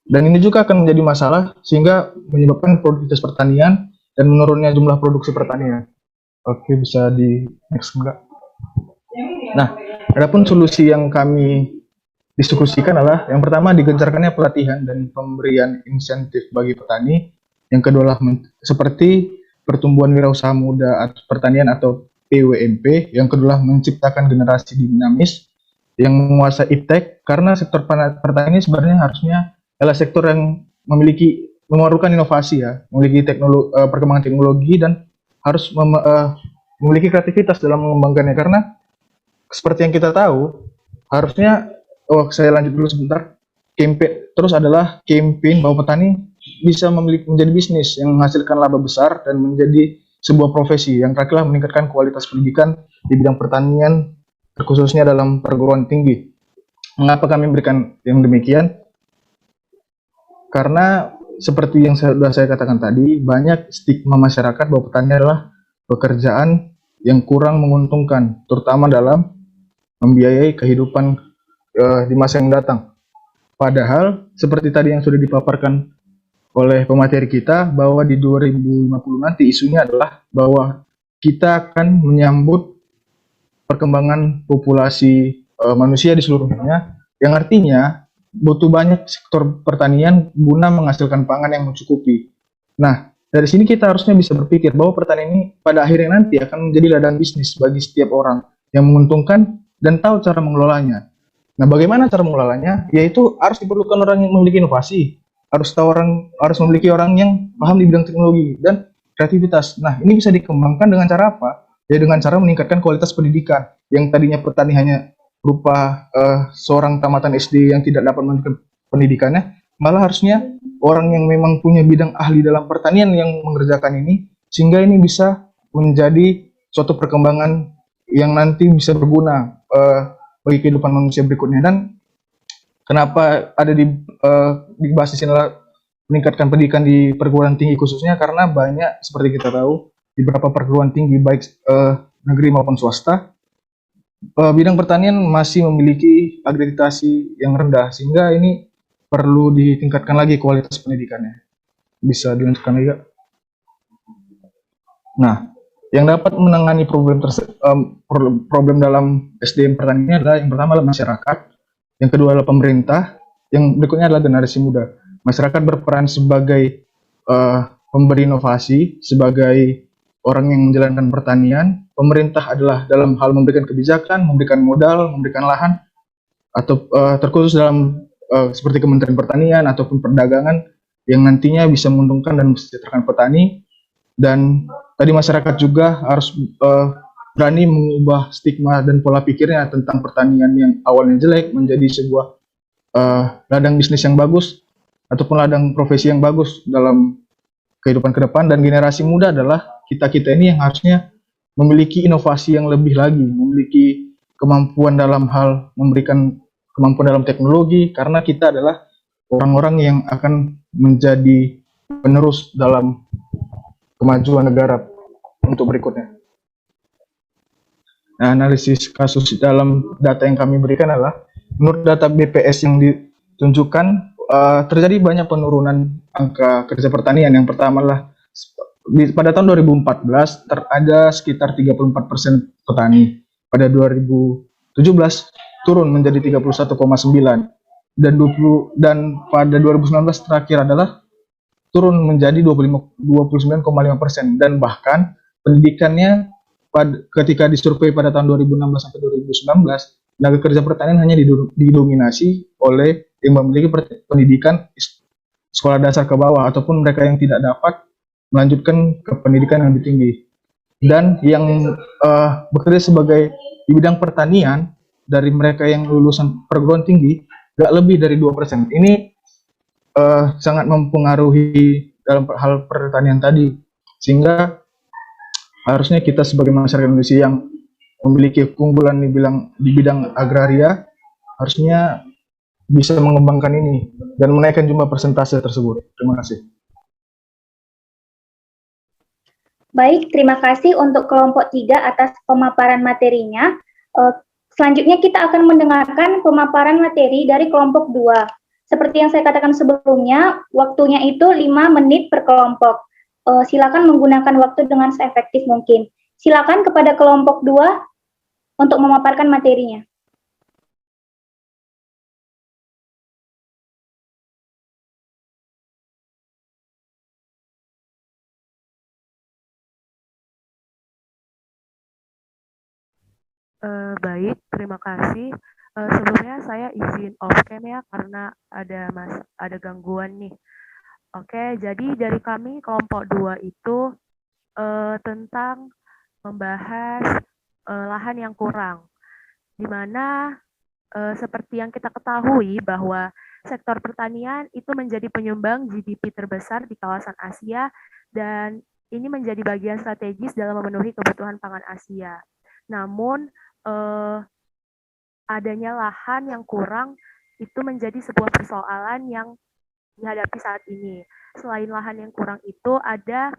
[SPEAKER 6] Dan ini juga akan menjadi masalah sehingga menyebabkan produktivitas pertanian dan menurunnya jumlah produksi pertanian. Oke, bisa di next enggak? Nah, adapun solusi yang kami diskusikan adalah yang pertama, digencarkannya pelatihan dan pemberian insentif bagi petani. Yang kedua adalah seperti pertumbuhan wirausaha muda atau pertanian atau PWMP. Yang kedua adalah menciptakan generasi dinamis yang menguasai iptek, karena sektor pertanian ini sebenarnya harusnya adalah sektor yang memerlukan inovasi ya, memiliki perkembangan teknologi dan harus memiliki kreativitas dalam mengembangkannya, karena seperti yang kita tahu harusnya, saya lanjut dulu sebentar. Terus adalah campaign bahwa petani bisa menjadi bisnis yang menghasilkan laba besar dan menjadi sebuah profesi. Yang terakhir meningkatkan kualitas pendidikan di bidang pertanian, khususnya dalam perguruan tinggi. Mengapa kami memberikan yang demikian? Karena seperti yang sudah saya katakan tadi, banyak stigma masyarakat bahwa petani adalah pekerjaan yang kurang menguntungkan, terutama dalam membiayai kehidupan di masa yang datang. Padahal seperti tadi yang sudah dipaparkan oleh pemateri kita, bahwa di 2050 nanti isunya adalah bahwa kita akan menyambut perkembangan populasi manusia di seluruh dunia, yang artinya butuh banyak sektor pertanian guna menghasilkan pangan yang mencukupi. Nah, dari sini kita harusnya bisa berpikir bahwa pertanian ini pada akhirnya nanti akan menjadi ladang bisnis bagi setiap orang yang menguntungkan dan tahu cara mengelolanya. Nah, bagaimana cara mengelolanya? Yaitu harus diperlukan orang yang memiliki inovasi, harus memiliki orang yang paham di bidang teknologi dan kreativitas. Nah, ini bisa dikembangkan dengan cara apa? Ya, dengan cara meningkatkan kualitas pendidikan. Yang tadinya petani hanya berupa seorang tamatan SD yang tidak dapat melanjutkan pendidikannya, malah harusnya orang yang memang punya bidang ahli dalam pertanian yang mengerjakan ini, sehingga ini bisa menjadi suatu perkembangan yang nanti bisa berguna bagi kehidupan manusia berikutnya. Dan kenapa ada di basis inilah meningkatkan pendidikan di perguruan tinggi khususnya, karena banyak seperti kita tahu di beberapa perguruan tinggi baik negeri maupun swasta, bidang pertanian masih memiliki akreditasi yang rendah, sehingga ini perlu ditingkatkan lagi kualitas pendidikannya. Bisa dilanjutkan lagi, Kak? Nah, yang dapat menangani problem dalam SDM pertanian adalah yang pertama adalah masyarakat, yang kedua adalah pemerintah, yang berikutnya adalah generasi muda. Masyarakat berperan sebagai pemberi inovasi, sebagai orang yang menjalankan pertanian, pemerintah adalah dalam hal memberikan kebijakan, memberikan modal, memberikan lahan, atau terkhusus dalam seperti Kementerian Pertanian ataupun perdagangan yang nantinya bisa menguntungkan dan mesejahterakan petani. Dan tadi masyarakat juga harus berani mengubah stigma dan pola pikirnya tentang pertanian yang awalnya jelek menjadi sebuah ladang bisnis yang bagus ataupun ladang profesi yang bagus dalam kehidupan ke depan. Dan generasi muda adalah kita-kita ini yang harusnya memiliki inovasi yang lebih lagi, memiliki kemampuan dalam hal memberikan kemampuan dalam teknologi, karena kita adalah orang-orang yang akan menjadi penerus dalam kemajuan negara untuk berikutnya. Nah, analisis kasus dalam data yang kami berikan adalah menurut data BPS yang ditunjukkan terjadi banyak penurunan angka kerja pertanian. Yang pertama adalah pada tahun 2014 ada sekitar 34% petani. Pada 2017 turun menjadi 31,9 dan pada 2019 terakhir adalah turun menjadi 29,5%. Dan bahkan pendidikannya ketika disurvei pada tahun 2016 sampai 2019, tenaga kerja pertanian hanya didominasi oleh yang memiliki pendidikan sekolah dasar ke bawah ataupun mereka yang tidak dapat melanjutkan ke pendidikan yang lebih tinggi. Dan yang bekerja sebagai di bidang pertanian dari mereka yang lulusan perguruan tinggi gak lebih dari 2%. Ini sangat mempengaruhi dalam hal pertanian tadi, sehingga harusnya kita sebagai masyarakat Indonesia yang memiliki keunggulan di bidang agraria harusnya bisa mengembangkan ini dan menaikkan jumlah persentase tersebut. Terima kasih.
[SPEAKER 1] Baik, terima kasih untuk kelompok 3 atas pemaparan materinya. Selanjutnya kita akan mendengarkan pemaparan materi dari kelompok 2. Seperti yang saya katakan sebelumnya, waktunya itu 5 menit per kelompok. Silakan menggunakan waktu dengan seefektif mungkin. Silakan kepada kelompok 2 untuk memaparkan materinya.
[SPEAKER 10] Baik, terima kasih. Sebelumnya saya izin off cam ya karena ada gangguan nih. Oke, jadi dari kami kelompok 2 itu tentang membahas lahan yang kurang, di mana seperti yang kita ketahui bahwa sektor pertanian itu menjadi penyumbang GDP terbesar di kawasan Asia dan ini menjadi bagian strategis dalam memenuhi kebutuhan pangan Asia. Namun adanya lahan yang kurang itu menjadi sebuah persoalan yang dihadapi saat ini. Selain lahan yang kurang itu ada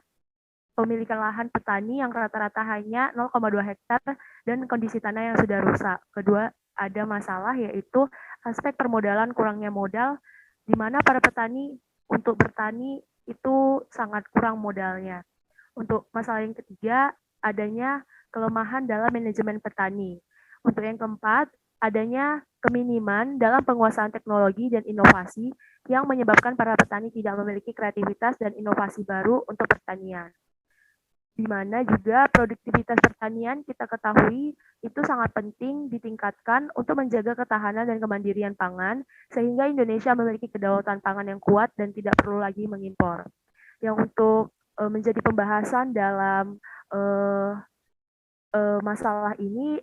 [SPEAKER 10] pemilikan lahan petani yang rata-rata hanya 0,2 hektar dan kondisi tanah yang sudah rusak. Kedua, ada masalah yaitu aspek permodalan, kurangnya modal, di mana para petani untuk bertani itu sangat kurang modalnya. Untuk masalah yang ketiga, adanya kelemahan dalam manajemen petani. Untuk yang keempat, adanya keminiman dalam penguasaan teknologi dan inovasi yang menyebabkan para petani tidak memiliki kreativitas dan inovasi baru untuk pertanian. Di mana juga produktivitas pertanian kita ketahui itu sangat penting ditingkatkan untuk menjaga ketahanan dan kemandirian pangan, sehingga Indonesia memiliki kedaulatan pangan yang kuat dan tidak perlu lagi mengimpor. Yang untuk menjadi pembahasan dalam masalah ini,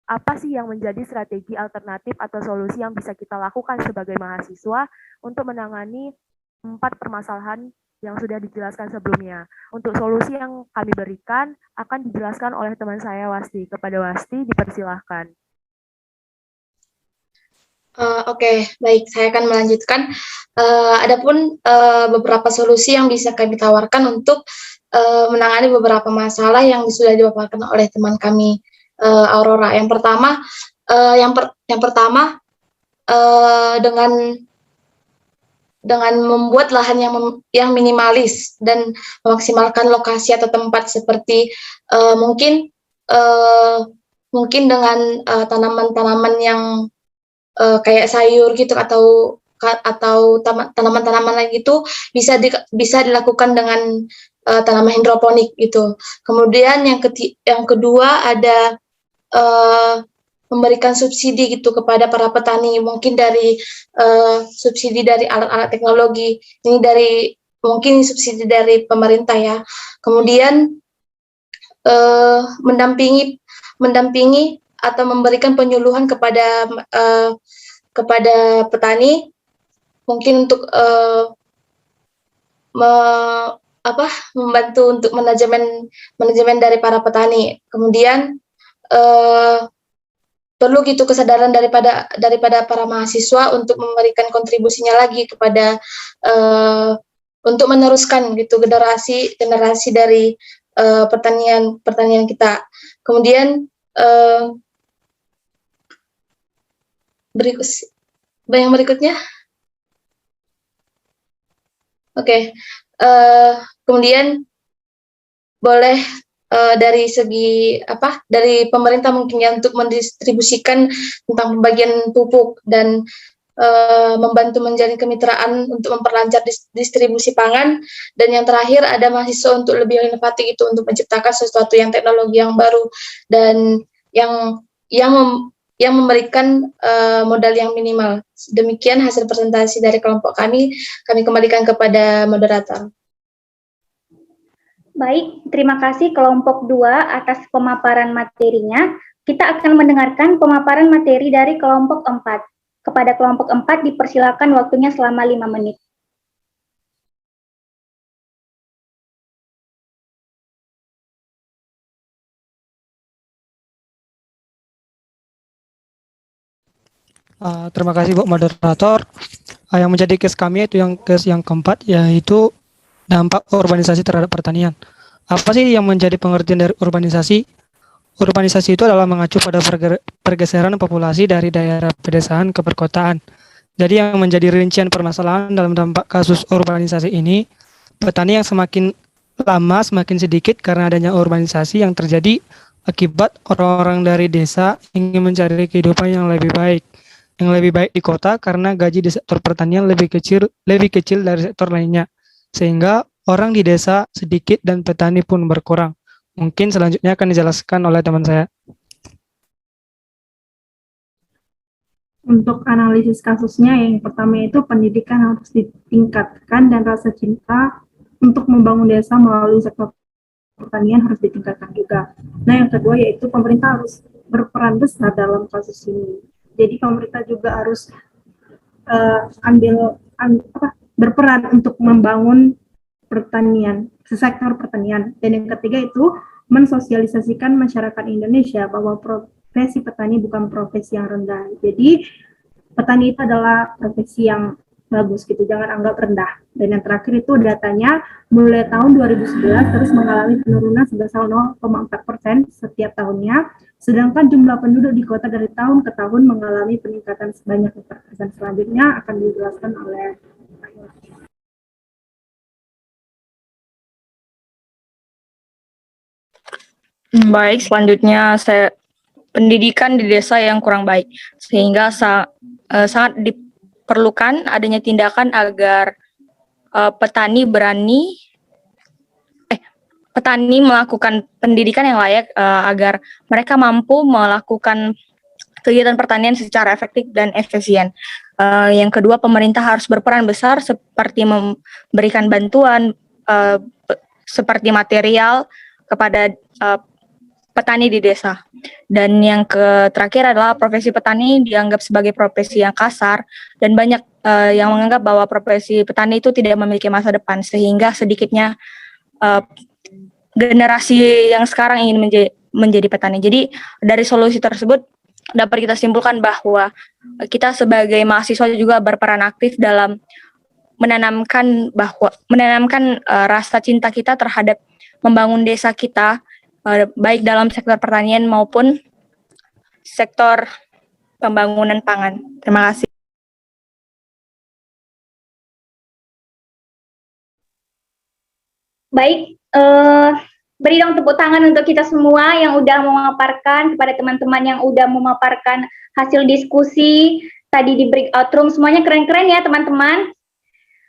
[SPEAKER 10] apa sih yang menjadi strategi alternatif atau solusi yang bisa kita lakukan sebagai mahasiswa untuk menangani 4 permasalahan yang sudah dijelaskan sebelumnya. Untuk solusi yang kami berikan akan dijelaskan oleh teman saya Wasti. Kepada Wasti, dipersilahkan.
[SPEAKER 9] Oke, baik. Saya akan melanjutkan. Adapun beberapa solusi yang bisa kami tawarkan untuk menangani beberapa masalah yang sudah dipaparkan oleh teman kami Aurora. Yang pertama, dengan membuat lahan yang minimalis dan memaksimalkan lokasi atau tempat seperti mungkin dengan tanaman-tanaman yang kayak sayur gitu atau tanaman-tanaman lain itu bisa dilakukan dengan tanaman hidroponik gitu. Kemudian yang kedua ada memberikan subsidi gitu kepada para petani, mungkin dari subsidi dari alat-alat teknologi, ini dari mungkin subsidi dari pemerintah ya. Kemudian mendampingi atau memberikan penyuluhan kepada petani, mungkin untuk membantu untuk manajemen dari para petani. Kemudian perlu gitu kesadaran daripada para mahasiswa untuk memberikan kontribusinya lagi kepada untuk meneruskan gitu generasi dari pertanian kita. Kemudian yang berikutnya, oke. Kemudian boleh dari segi dari pemerintah mungkin ya untuk mendistribusikan tentang pembagian pupuk dan membantu menjalin kemitraan untuk memperlancar distribusi pangan. Dan yang terakhir ada mahasiswa untuk lebih inovatif itu untuk menciptakan sesuatu yang teknologi yang baru dan yang memberikan modal yang minimal. Demikian hasil presentasi dari kelompok kami kembalikan kepada moderator.
[SPEAKER 1] Baik, terima kasih kelompok 2 atas pemaparan materinya. Kita akan mendengarkan pemaparan materi dari kelompok 4. Kepada kelompok 4 dipersilakan waktunya selama 5 menit.
[SPEAKER 11] Terima kasih Bu Moderator. Yang menjadi case kami itu case yang keempat, yaitu dampak urbanisasi terhadap pertanian. Apa sih yang menjadi pengertian dari urbanisasi? Urbanisasi itu adalah mengacu pada pergeseran populasi dari daerah pedesaan ke perkotaan. Jadi yang menjadi rincian permasalahan dalam dampak kasus urbanisasi ini, petani yang semakin lama semakin sedikit karena adanya urbanisasi yang terjadi akibat orang-orang dari desa ingin mencari kehidupan yang lebih baik. Yang lebih baik di kota karena gaji di sektor pertanian lebih kecil dari sektor lainnya. Sehingga orang di desa sedikit dan petani pun berkurang. Mungkin selanjutnya akan dijelaskan oleh teman saya.
[SPEAKER 3] Untuk analisis kasusnya, yang pertama itu pendidikan harus ditingkatkan dan rasa cinta untuk membangun desa melalui sektor pertanian harus ditingkatkan juga. Nah, yang kedua yaitu pemerintah harus berperan besar dalam kasus ini. Jadi pemerintah juga harus berperan untuk membangun pertanian, sektor pertanian. Dan yang ketiga itu mensosialisasikan masyarakat Indonesia bahwa profesi petani bukan profesi yang rendah. Jadi petani itu adalah profesi yang bagus gitu, jangan anggap rendah. Dan yang terakhir itu datanya mulai tahun 2011 terus mengalami penurunan sebesar 0,4% setiap tahunnya, sedangkan jumlah penduduk di kota dari tahun ke tahun mengalami peningkatan sebanyak 4%. Selanjutnya akan dijelaskan oleh
[SPEAKER 12] Baik, selanjutnya pendidikan di desa yang kurang baik, sehingga sangat diperlukan adanya tindakan agar petani melakukan pendidikan yang layak agar mereka mampu melakukan kegiatan pertanian secara efektif dan efisien. Yang kedua, pemerintah harus berperan besar seperti memberikan bantuan seperti material kepada petani di desa. Dan yang terakhir adalah profesi petani dianggap sebagai profesi yang kasar dan banyak yang menganggap bahwa profesi petani itu tidak memiliki masa depan, sehingga sedikitnya generasi yang sekarang ingin menjadi petani. Jadi dari solusi tersebut dapat kita simpulkan bahwa kita sebagai mahasiswa juga berperan aktif dalam menanamkan rasa cinta kita terhadap membangun desa kita, baik dalam sektor pertanian maupun sektor pembangunan pangan. Terima kasih.
[SPEAKER 1] Baik, beri dong tepuk tangan untuk kita semua yang udah memaparkan, kepada teman-teman yang udah memaparkan hasil diskusi tadi di breakout room. Semuanya keren-keren ya teman-teman.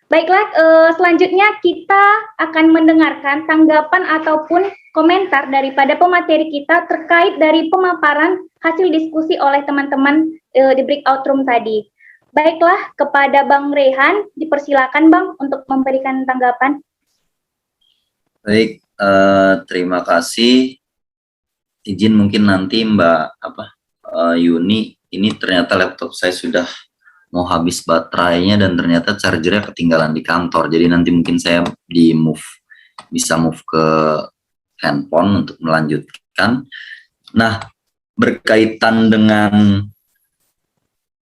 [SPEAKER 1] Baiklah, selanjutnya kita akan mendengarkan tanggapan ataupun komentar daripada pemateri kita terkait dari pemaparan hasil diskusi oleh teman-teman di breakout room tadi. Baiklah, kepada Bang Rehan, dipersilakan Bang untuk memberikan tanggapan.
[SPEAKER 4] Baik, terima kasih. Izin mungkin nanti Mbak Yuni, ini ternyata laptop saya sudah mau habis baterainya dan ternyata chargernya ketinggalan di kantor. Jadi nanti mungkin saya bisa move ke handphone untuk melanjutkan. Nah, berkaitan dengan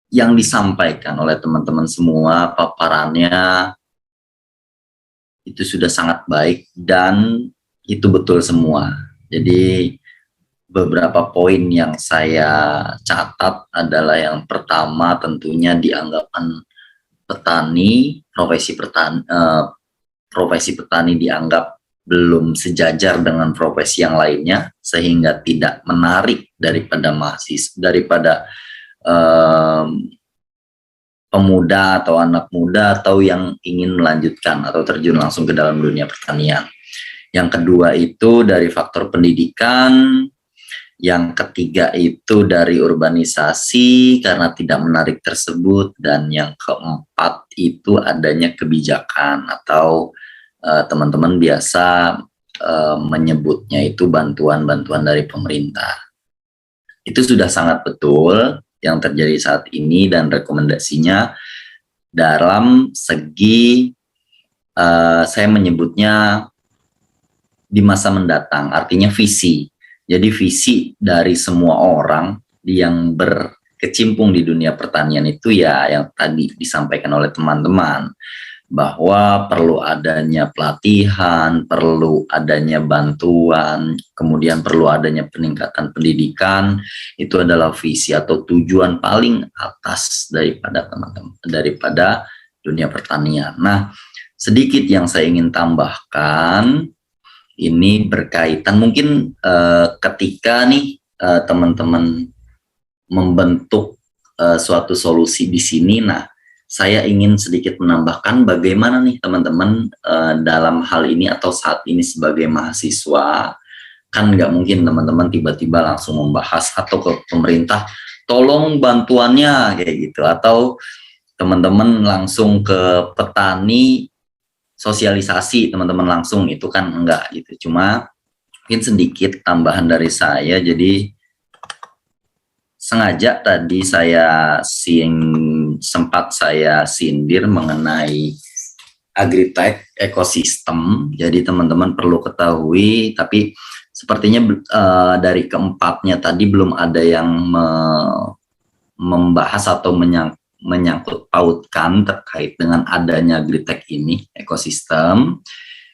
[SPEAKER 4] yang disampaikan oleh teman-teman semua, paparannya itu sudah sangat baik dan itu betul semua. Jadi beberapa poin yang saya catat adalah yang pertama tentunya di anggapan petani, profesi petani dianggap belum sejajar dengan profesi yang lainnya sehingga tidak menarik daripada pemuda atau anak muda atau yang ingin melanjutkan atau terjun langsung ke dalam dunia pertanian. Yang kedua itu dari faktor pendidikan. Yang ketiga itu dari urbanisasi karena tidak menarik tersebut, dan yang keempat itu adanya kebijakan atau teman-teman biasa menyebutnya itu bantuan-bantuan dari pemerintah. Itu sudah sangat betul yang terjadi saat ini dan rekomendasinya dalam segi saya menyebutnya di masa mendatang, artinya visi. Jadi visi dari semua orang yang berkecimpung di dunia pertanian itu ya yang tadi disampaikan oleh teman-teman, bahwa perlu adanya pelatihan, perlu adanya bantuan, kemudian perlu adanya peningkatan pendidikan. Itu adalah visi atau tujuan paling atas daripada teman-teman, daripada dunia pertanian. Nah, sedikit yang saya ingin tambahkan, ini berkaitan mungkin ketika nih teman-teman membentuk suatu solusi di sini. Nah, saya ingin sedikit menambahkan bagaimana nih teman-teman dalam hal ini atau saat ini sebagai mahasiswa, kan nggak mungkin teman-teman tiba-tiba langsung membahas atau ke pemerintah tolong bantuannya kayak gitu, atau teman-teman langsung ke petani sosialisasi teman-teman langsung, itu kan enggak gitu. Cuma mungkin sedikit tambahan dari saya, jadi sengaja tadi sempat saya sindir mengenai agritech ekosistem. Jadi teman-teman perlu ketahui, tapi sepertinya dari keempatnya tadi belum ada yang membahas atau menyangkut pautkan terkait dengan adanya agritech ini, ekosistem,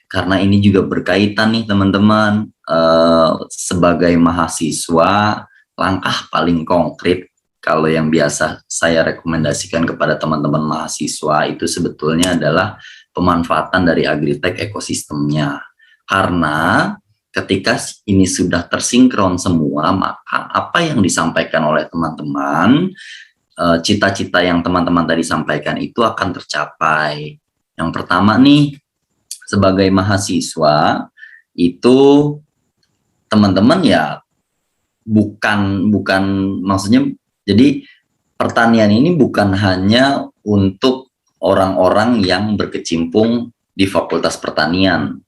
[SPEAKER 4] karena ini juga berkaitan nih teman-teman. Sebagai mahasiswa, langkah paling konkret kalau yang biasa saya rekomendasikan kepada teman-teman mahasiswa itu sebetulnya adalah pemanfaatan dari agritech ekosistemnya, karena ketika ini sudah tersinkron semua, maka apa yang disampaikan oleh teman-teman, cita-cita yang teman-teman tadi sampaikan itu akan tercapai. Yang pertama nih, sebagai mahasiswa itu teman-teman ya bukan maksudnya, jadi pertanian ini bukan hanya untuk orang-orang yang berkecimpung di fakultas pertanian.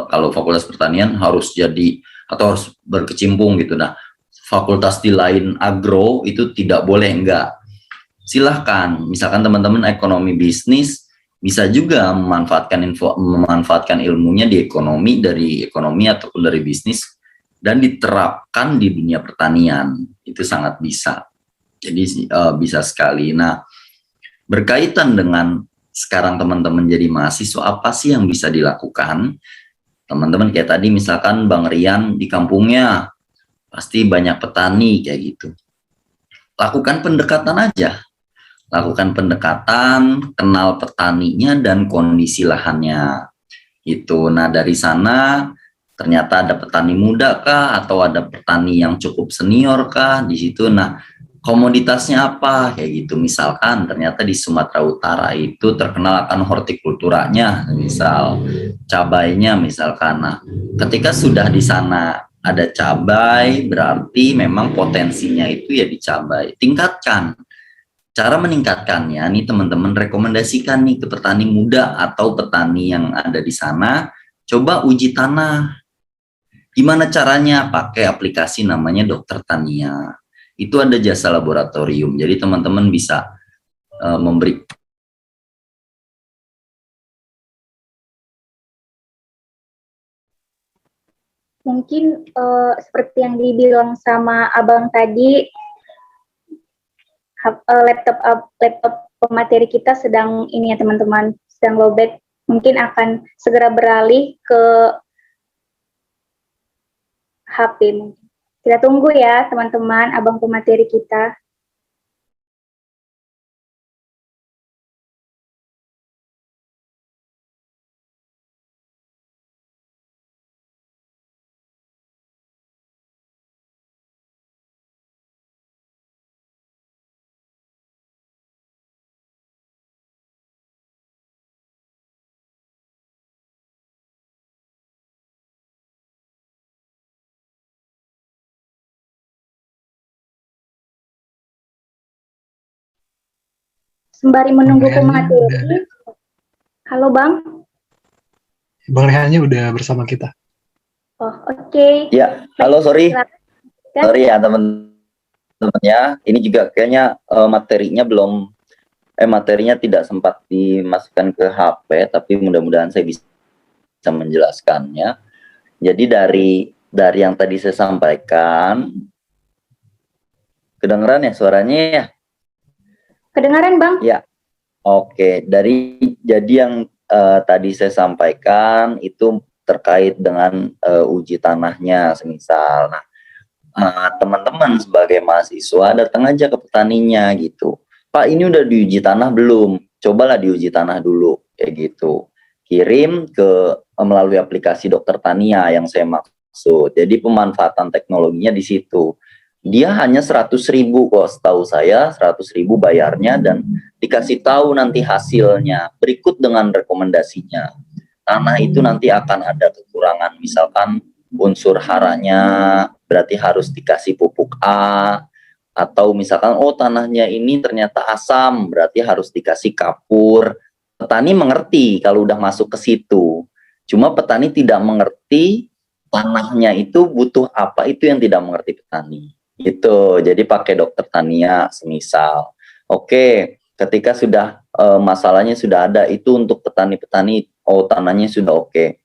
[SPEAKER 4] Kalau fakultas pertanian harus jadi atau harus berkecimpung gitu. Nah, fakultas di lain agro itu tidak boleh, enggak. Silahkan, misalkan teman-teman ekonomi bisnis bisa juga memanfaatkan ilmunya di ekonomi, dari ekonomi ataupun dari bisnis, dan diterapkan di dunia pertanian. Itu sangat bisa. Jadi bisa sekali. Nah, berkaitan dengan sekarang teman-teman jadi mahasiswa, apa sih yang bisa dilakukan? Teman-teman kayak tadi misalkan Bang Rian di kampungnya pasti banyak petani kayak gitu. Lakukan pendekatan aja. Lakukan pendekatan, kenal petaninya dan kondisi lahannya. Itu. Nah, dari sana ternyata ada petani muda kah atau ada petani yang cukup senior kah di situ. Nah, komoditasnya apa kayak gitu. Misalkan ternyata di Sumatera Utara itu terkenal akan hortikulturanya, misal cabainya misalkan. Nah, ketika sudah di sana ada cabai, berarti memang potensinya itu ya di cabai. Tingkatkan. Cara meningkatkannya nih teman-teman, rekomendasikan nih ke petani muda atau petani yang ada di sana, coba uji tanah. Gimana caranya? Pakai aplikasi namanya Dokter Tania. Itu ada jasa laboratorium. Jadi teman-teman bisa memberi.
[SPEAKER 1] Mungkin seperti yang dibilang sama Abang tadi, laptop pemateri kita sedang ini ya teman-teman, sedang lowbat. Mungkin akan segera beralih ke HP. Kita tunggu ya teman-teman, Abang pemateri kita. Sembari menunggu pemateri. Halo Bang.
[SPEAKER 2] Bang Rehannya udah bersama kita.
[SPEAKER 1] Oh, oke.
[SPEAKER 4] Ya, halo, sorry ya teman-teman ya. Ini juga kayaknya materinya tidak sempat dimasukkan ke HP, tapi mudah-mudahan saya bisa menjelaskannya. Jadi dari yang tadi saya sampaikan, kedengeran ya suaranya ya?
[SPEAKER 1] Kedengaran Bang?
[SPEAKER 4] Ya, oke. Jadi yang tadi saya sampaikan itu terkait dengan uji tanahnya, semisal. Nah, teman-teman sebagai mahasiswa datang aja ke petaninya gitu. Pak, ini udah diuji tanah belum? Cobalah diuji tanah dulu, kayak gitu. Kirim melalui aplikasi Dokter Tania yang saya maksud. Jadi pemanfaatan teknologinya di situ. Dia hanya 100.000 kok, setahu saya 100.000 bayarnya, dan dikasih tahu nanti hasilnya berikut dengan rekomendasinya. Tanah itu nanti akan ada kekurangan, misalkan unsur haranya berarti harus dikasih pupuk A, atau misalkan tanahnya ini ternyata asam berarti harus dikasih kapur. Petani mengerti kalau udah masuk ke situ, cuma petani tidak mengerti tanahnya itu butuh apa, itu yang tidak mengerti petani. Itu jadi pakai Dokter Tania semisal. Oke, ketika sudah masalahnya sudah ada, itu untuk petani-petani, tanahnya sudah oke.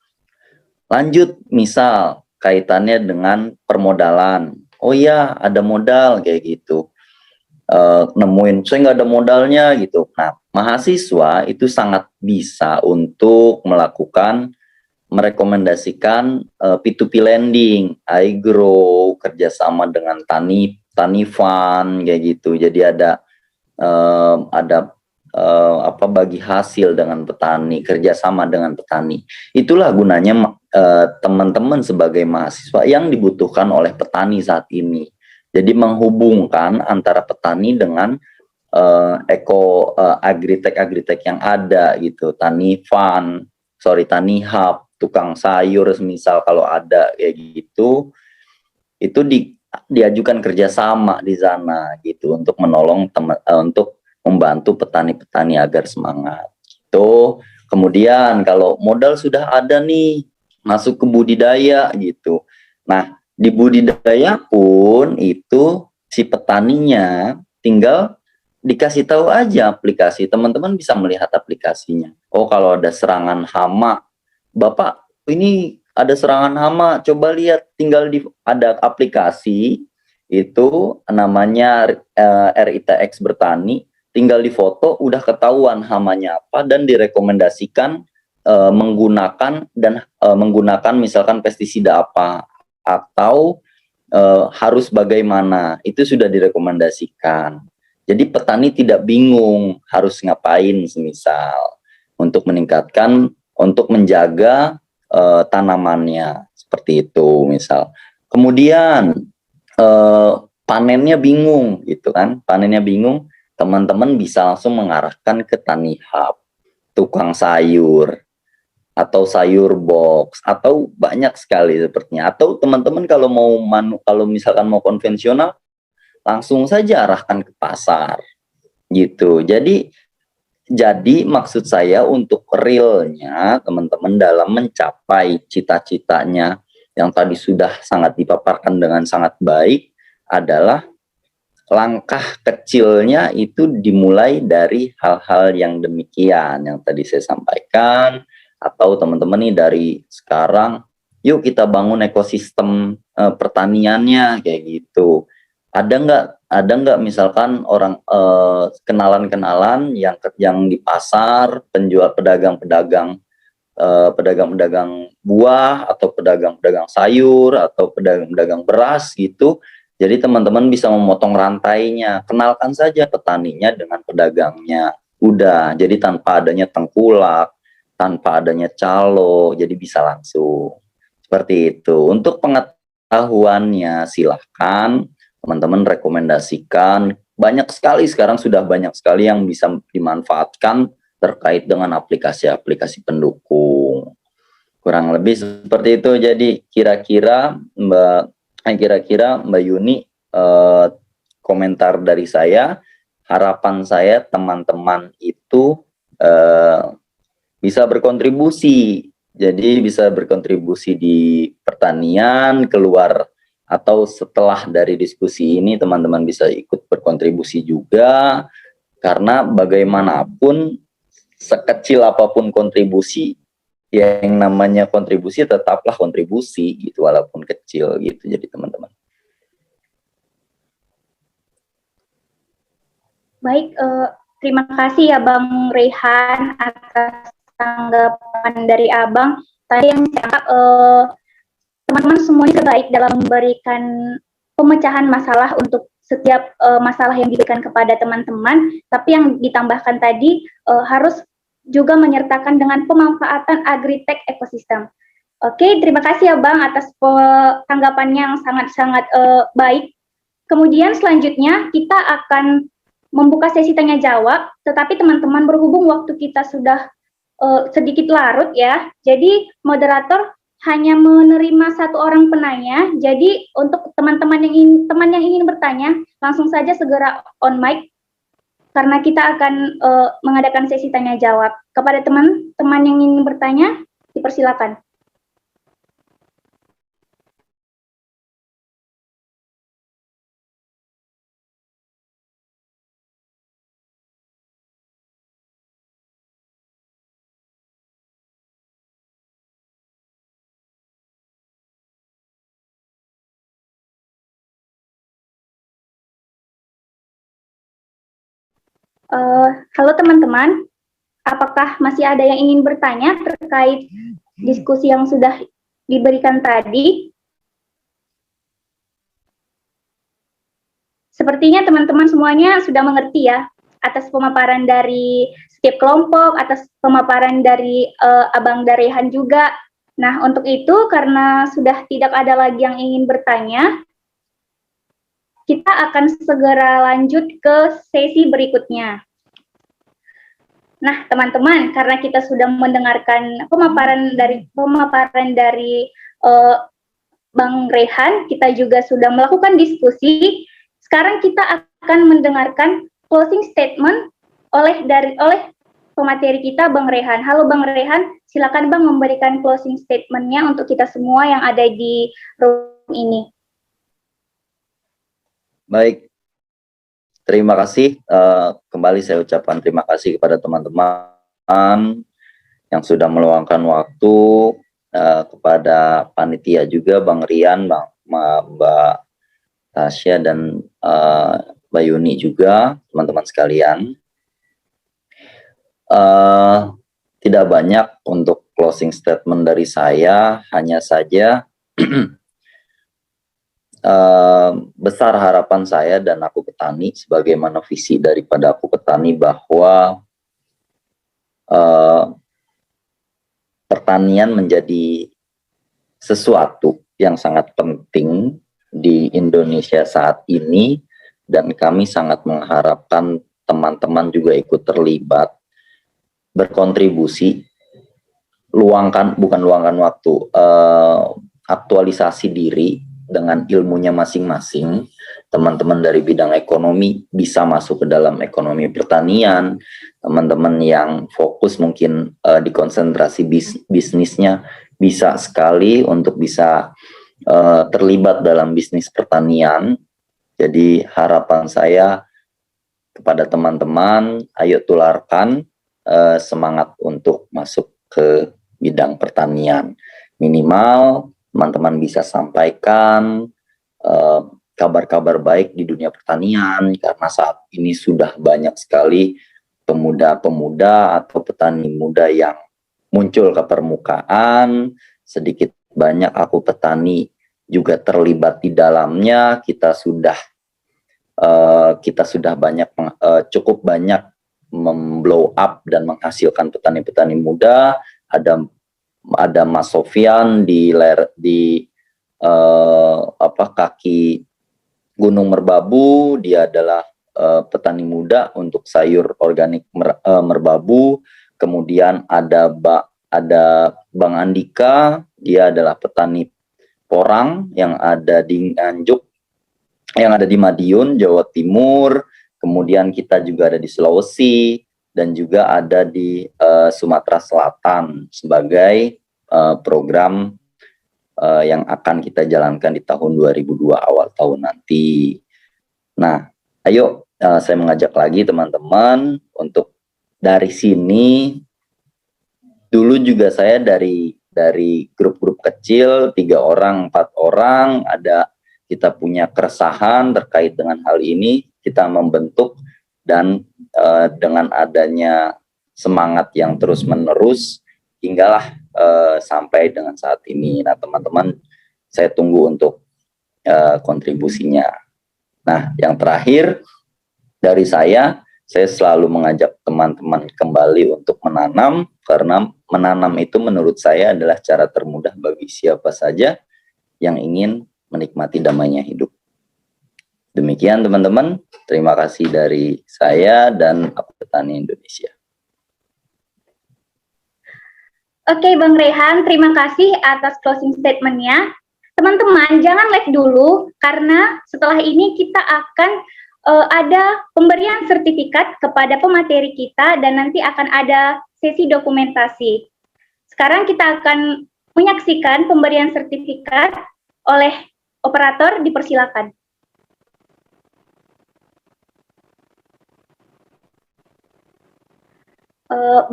[SPEAKER 4] Lanjut, misal kaitannya dengan permodalan. Oh iya, ada modal kayak gitu. Nemuin saya nggak ada modalnya gitu. Nah, mahasiswa itu sangat bisa untuk merekomendasikan P2P lending, iGrow, kerjasama dengan Tanifan kayak gitu. Jadi ada bagi hasil dengan petani, kerjasama dengan petani. Itulah gunanya teman-teman sebagai mahasiswa yang dibutuhkan oleh petani saat ini. Jadi menghubungkan antara petani dengan agritek yang ada gitu, Tanihub, tukang sayur misal kalau ada kayak gitu, itu diajukan kerjasama di sana gitu untuk menolong untuk membantu petani-petani agar semangat. Gitu. Kemudian kalau modal sudah ada nih, masuk ke budidaya gitu. Nah, di budidaya pun itu si petaninya tinggal dikasih tahu aja aplikasi. Teman-teman bisa melihat aplikasinya. Oh, kalau ada serangan hama, Bapak, ini ada serangan hama, coba lihat, tinggal ada aplikasi itu namanya RITX Bertani, tinggal di foto udah ketahuan hamanya apa dan direkomendasikan menggunakan misalkan pestisida apa atau harus bagaimana, itu sudah direkomendasikan. Jadi petani tidak bingung harus ngapain semisal untuk menjaga tanamannya seperti itu misal. Kemudian panennya bingung gitu kan, panennya bingung, teman-teman bisa langsung mengarahkan ke Tani Hub, tukang sayur, atau sayur box, atau banyak sekali sepertinya. Atau teman-teman kalau mau kalau misalkan mau konvensional, langsung saja arahkan ke pasar gitu. Jadi maksud saya untuk realnya teman-teman dalam mencapai cita-citanya yang tadi sudah sangat dipaparkan dengan sangat baik adalah langkah kecilnya itu dimulai dari hal-hal yang demikian yang tadi saya sampaikan, atau teman-teman nih dari sekarang yuk kita bangun ekosistem pertaniannya kayak gitu. Ada nggak misalkan orang kenalan-kenalan yang di pasar, penjual pedagang-pedagang buah atau pedagang-pedagang sayur atau pedagang-pedagang beras gitu. Jadi teman-teman bisa memotong rantainya, kenalkan saja petaninya dengan pedagangnya. Udah, jadi tanpa adanya tengkulak, tanpa adanya calo, jadi bisa langsung. Seperti itu. Untuk pengetahuannya silahkan teman-teman rekomendasikan. Banyak sekali sekarang, sudah banyak sekali yang bisa dimanfaatkan terkait dengan aplikasi-aplikasi pendukung. Kurang lebih seperti itu. Jadi kira-kira Mbak Yuni, komentar dari saya, harapan saya teman-teman itu bisa berkontribusi. Jadi bisa berkontribusi di pertanian, keluar atau setelah dari diskusi ini teman-teman bisa ikut berkontribusi juga, karena bagaimanapun sekecil apapun kontribusi, yang namanya kontribusi tetaplah kontribusi gitu, walaupun kecil gitu. Jadi teman-teman.
[SPEAKER 1] Baik, terima kasih ya Bang Rehan atas tanggapan dari Abang. Tadi yang saya anggap teman-teman semuanya sudah baik dalam memberikan pemecahan masalah untuk setiap masalah yang diberikan kepada teman-teman. Tapi yang ditambahkan tadi harus juga menyertakan dengan pemanfaatan agritech ekosistem. Oke, terima kasih ya Bang atas tanggapannya yang sangat-sangat baik. Kemudian selanjutnya kita akan membuka sesi tanya jawab, tetapi teman-teman berhubung waktu kita sudah sedikit larut ya, jadi moderator hanya menerima satu orang penanya. Jadi untuk teman-teman yang ingin bertanya, langsung saja segera on mic, karena kita akan mengadakan sesi tanya jawab. Kepada teman-teman yang ingin bertanya, dipersilakan. Halo teman-teman, apakah masih ada yang ingin bertanya terkait diskusi yang sudah diberikan tadi? Sepertinya teman-teman semuanya sudah mengerti ya atas pemaparan dari setiap kelompok, atas pemaparan dari Abang Darehan juga. Nah, untuk itu karena sudah tidak ada lagi yang ingin bertanya, kita akan segera lanjut ke sesi berikutnya. Nah, teman-teman, karena kita sudah mendengarkan pemaparan dari Bang Rehan, kita juga sudah melakukan diskusi. Sekarang kita akan mendengarkan closing statement oleh pemateri kita, Bang Rehan. Halo Bang Rehan, silakan Bang memberikan closing statement-nya untuk kita semua yang ada di room ini.
[SPEAKER 4] Baik, terima kasih. Kembali saya ucapkan terima kasih kepada teman-teman yang sudah meluangkan waktu, kepada panitia juga, Bang Rian, Mbak Tasya, dan Mbak Yuni juga, teman-teman sekalian. Tidak banyak untuk closing statement dari saya, hanya saja besar harapan saya dan Aku Petani, sebagaimana visi daripada Aku Petani, bahwa pertanian menjadi sesuatu yang sangat penting di Indonesia saat ini, dan kami sangat mengharapkan teman-teman juga ikut terlibat, berkontribusi, bukan luangkan waktu, aktualisasi diri dengan ilmunya masing-masing. Teman-teman dari bidang ekonomi bisa masuk ke dalam ekonomi pertanian, teman-teman yang fokus mungkin di konsentrasi bisnisnya bisa sekali untuk bisa terlibat dalam bisnis pertanian. Jadi harapan saya kepada teman-teman, ayo tularkan semangat untuk masuk ke bidang pertanian. Minimal teman-teman bisa sampaikan kabar-kabar baik di dunia pertanian, karena saat ini sudah banyak sekali pemuda-pemuda atau petani muda yang muncul ke permukaan. Sedikit banyak aku petani juga terlibat di dalamnya. Kita sudah cukup banyak memblow up dan menghasilkan petani-petani muda. Ada Mas Sofyan di kaki Gunung Merbabu. Dia adalah petani muda untuk sayur organik merbabu. Kemudian ada Bang Andika, dia adalah petani porang yang ada di Nganjuk, yang ada di Madiun, Jawa Timur. Kemudian kita juga ada di Sulawesi dan juga ada di Sumatera Selatan sebagai program yang akan kita jalankan di tahun 2002 awal tahun nanti. Nah, ayo saya mengajak lagi teman-teman untuk dari sini. Dulu juga saya dari grup-grup kecil, 3 orang, 4 orang, kita punya keresahan terkait dengan hal ini, kita membentuk dan dengan adanya semangat yang terus-menerus hinggalah sampai dengan saat ini. Nah, teman-teman, saya tunggu untuk kontribusinya. Nah, yang terakhir dari saya selalu mengajak teman-teman kembali untuk menanam, karena menanam itu menurut saya adalah cara termudah bagi siapa saja yang ingin menikmati damainya hidup. Demikian teman-teman, terima kasih dari saya dan Petani Indonesia.
[SPEAKER 1] Oke Bang Rehan, terima kasih atas closing statement-nya. Teman-teman, jangan like dulu, karena setelah ini kita akan ada pemberian sertifikat kepada pemateri kita dan nanti akan ada sesi dokumentasi. Sekarang kita akan menyaksikan pemberian sertifikat oleh operator, dipersilakan.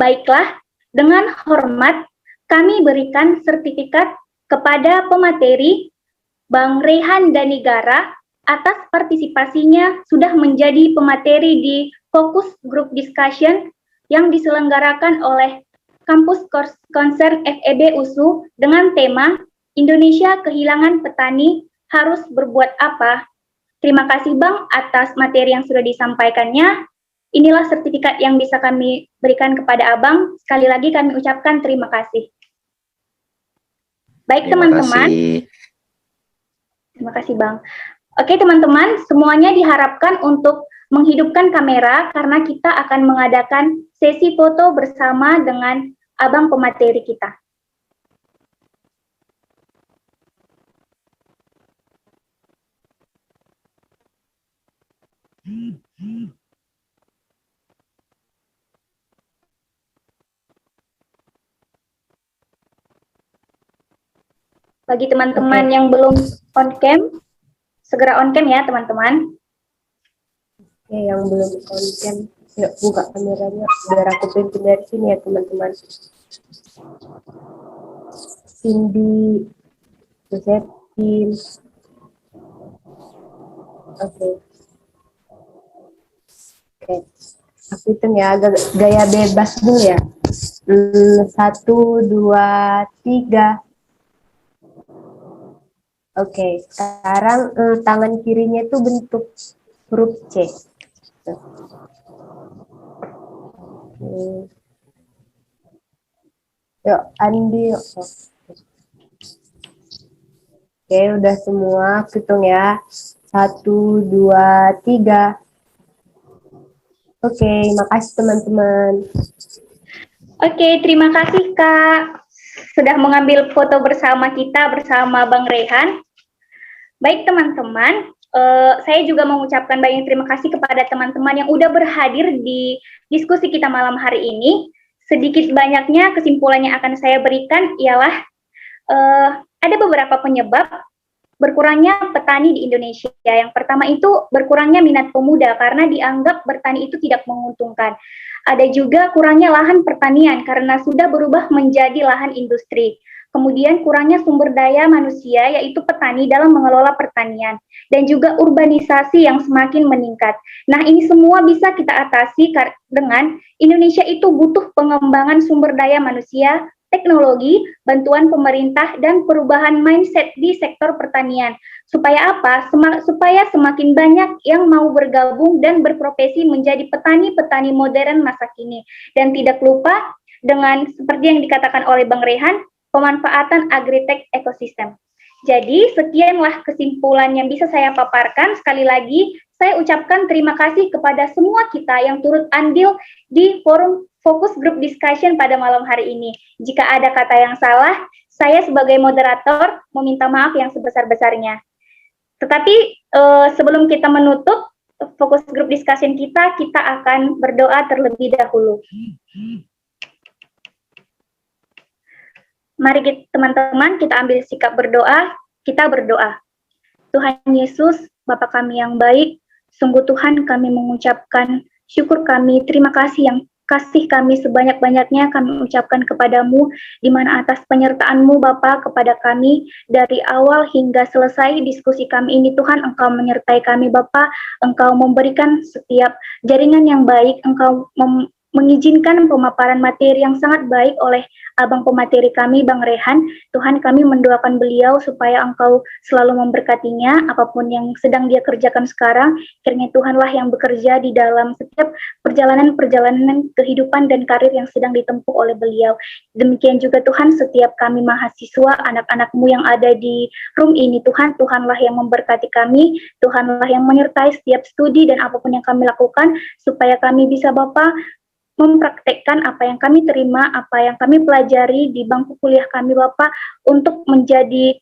[SPEAKER 1] Baiklah, dengan hormat kami berikan sertifikat kepada pemateri Bang Rehan Danigara atas partisipasinya sudah menjadi pemateri di Focus Group Discussion yang diselenggarakan oleh Kampus Concern FEB USU dengan tema Indonesia Kehilangan Petani, Harus Berbuat Apa? Terima kasih Bang atas materi yang sudah disampaikannya. Inilah sertifikat yang bisa kami berikan kepada Abang. Sekali lagi kami ucapkan terima kasih. Baik teman-teman. Terima kasih Bang. Oke teman-teman, semuanya diharapkan untuk menghidupkan kamera karena kita akan mengadakan sesi foto bersama dengan Abang pemateri kita. Bagi teman-teman yang belum on cam, segera on cam ya teman-teman.
[SPEAKER 13] Oke, yang belum on cam, yuk buka kameranya biar aku pimpin dari sini ya teman-teman. Cindy, Josephine. Oke, aku hitung ya, agak gaya bebas dulu ya. 1, 2, 3. Oke, sekarang tangan kirinya itu bentuk huruf C. Yuk, Andi. Oke, udah semua. Aku hitung ya. 1, 2, 3. Oke, makasih teman-teman.
[SPEAKER 1] Oke, terima kasih Kak sudah mengambil foto bersama kita bersama Bang Rehan. Baik teman-teman, saya juga mengucapkan banyak terima kasih kepada teman-teman yang udah berhadir di diskusi kita malam hari ini. Sedikit banyaknya kesimpulan yang akan saya berikan ialah ada beberapa penyebab berkurangnya petani di Indonesia. Yang pertama itu berkurangnya minat pemuda karena dianggap bertani itu tidak menguntungkan. Ada juga kurangnya lahan pertanian karena sudah berubah menjadi lahan industri. Kemudian kurangnya sumber daya manusia yaitu petani dalam mengelola pertanian dan juga urbanisasi yang semakin meningkat. Nah, ini semua bisa kita atasi dengan Indonesia itu butuh pengembangan sumber daya manusia, teknologi, bantuan pemerintah, dan perubahan mindset di sektor pertanian. Supaya apa? Supaya semakin banyak yang mau bergabung dan berprofesi menjadi petani-petani modern masa kini. Dan tidak lupa dengan seperti yang dikatakan oleh Bang Rehan, pemanfaatan agritech ekosistem. Jadi, sekianlah kesimpulan yang bisa saya paparkan. Sekali lagi, saya ucapkan terima kasih kepada semua kita yang turut andil di forum Fokus Group Discussion pada malam hari ini. Jika ada kata yang salah, saya sebagai moderator meminta maaf yang sebesar-besarnya. Tetapi sebelum kita menutup Fokus Group Discussion kita akan berdoa terlebih dahulu. Mari teman-teman kita ambil sikap berdoa, kita berdoa. Tuhan Yesus, Bapa kami yang baik, sungguh Tuhan kami mengucapkan syukur kami, terima kasih yang kasih kami sebanyak-banyaknya kami ucapkan kepadamu, di mana atas penyertaan-Mu Bapa kepada kami, dari awal hingga selesai diskusi kami ini Tuhan, Engkau menyertai kami Bapa, Engkau memberikan setiap jaringan yang baik, Engkau mengizinkan pemaparan materi yang sangat baik oleh Abang pemateri kami, Bang Rehan. Tuhan, kami mendoakan beliau supaya Engkau selalu memberkatinya, apapun yang sedang dia kerjakan sekarang, kiranya Tuhanlah yang bekerja di dalam setiap perjalanan-perjalanan kehidupan dan karir yang sedang ditempuh oleh beliau. Demikian juga Tuhan, setiap kami mahasiswa, anak-anak-Mu yang ada di room ini, Tuhan, Tuhanlah yang memberkati kami, Tuhanlah yang menyertai setiap studi dan apapun yang kami lakukan, supaya kami bisa Bapa mempraktekkan apa yang kami terima, apa yang kami pelajari di bangku kuliah kami Bapak, untuk menjadi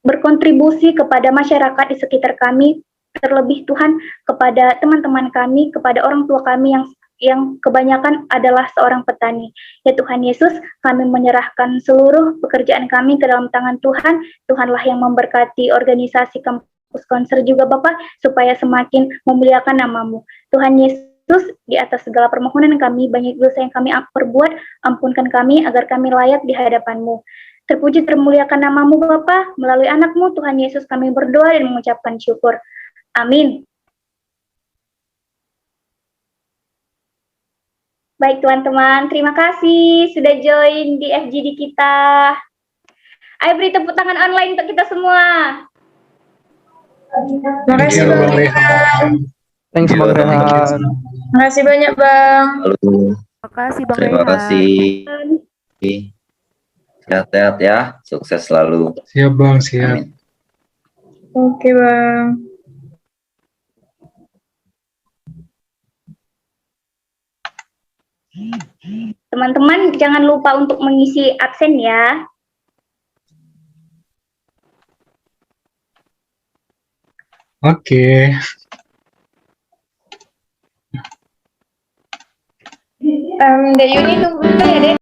[SPEAKER 1] berkontribusi kepada masyarakat di sekitar kami, terlebih Tuhan kepada teman-teman kami, kepada orang tua kami yang kebanyakan adalah seorang petani. Ya Tuhan Yesus, kami menyerahkan seluruh pekerjaan kami ke dalam tangan Tuhan. Tuhanlah yang memberkati organisasi kampus konser juga Bapak, supaya semakin memuliakan nama-Mu. Tuhan Yesus, di atas segala permohonan kami, banyak dosa yang kami perbuat, ampunkan kami agar kami layak di hadapan-Mu. Terpuji termuliakan nama-Mu Bapa, melalui anak-Mu Tuhan Yesus kami berdoa dan mengucapkan syukur. Amin. Baik teman-teman, terima kasih sudah join di FGD kita. Ayo beri tepuk tangan online untuk kita semua.
[SPEAKER 9] Terima kasih Bang Rehan.
[SPEAKER 5] Thanks Bang Rehan.
[SPEAKER 9] Terima kasih banyak Bang.
[SPEAKER 4] Halo.
[SPEAKER 10] Terima kasih Bang
[SPEAKER 4] Terima
[SPEAKER 10] Rehan.
[SPEAKER 4] kasih. Sehat-sehat ya, sukses selalu.
[SPEAKER 2] Siap Bang, siap.
[SPEAKER 4] Amin.
[SPEAKER 9] Oke Bang.
[SPEAKER 1] Teman-teman jangan lupa untuk mengisi absen ya.
[SPEAKER 2] Oke.
[SPEAKER 9] Dek Yuni tunggu ya Dek.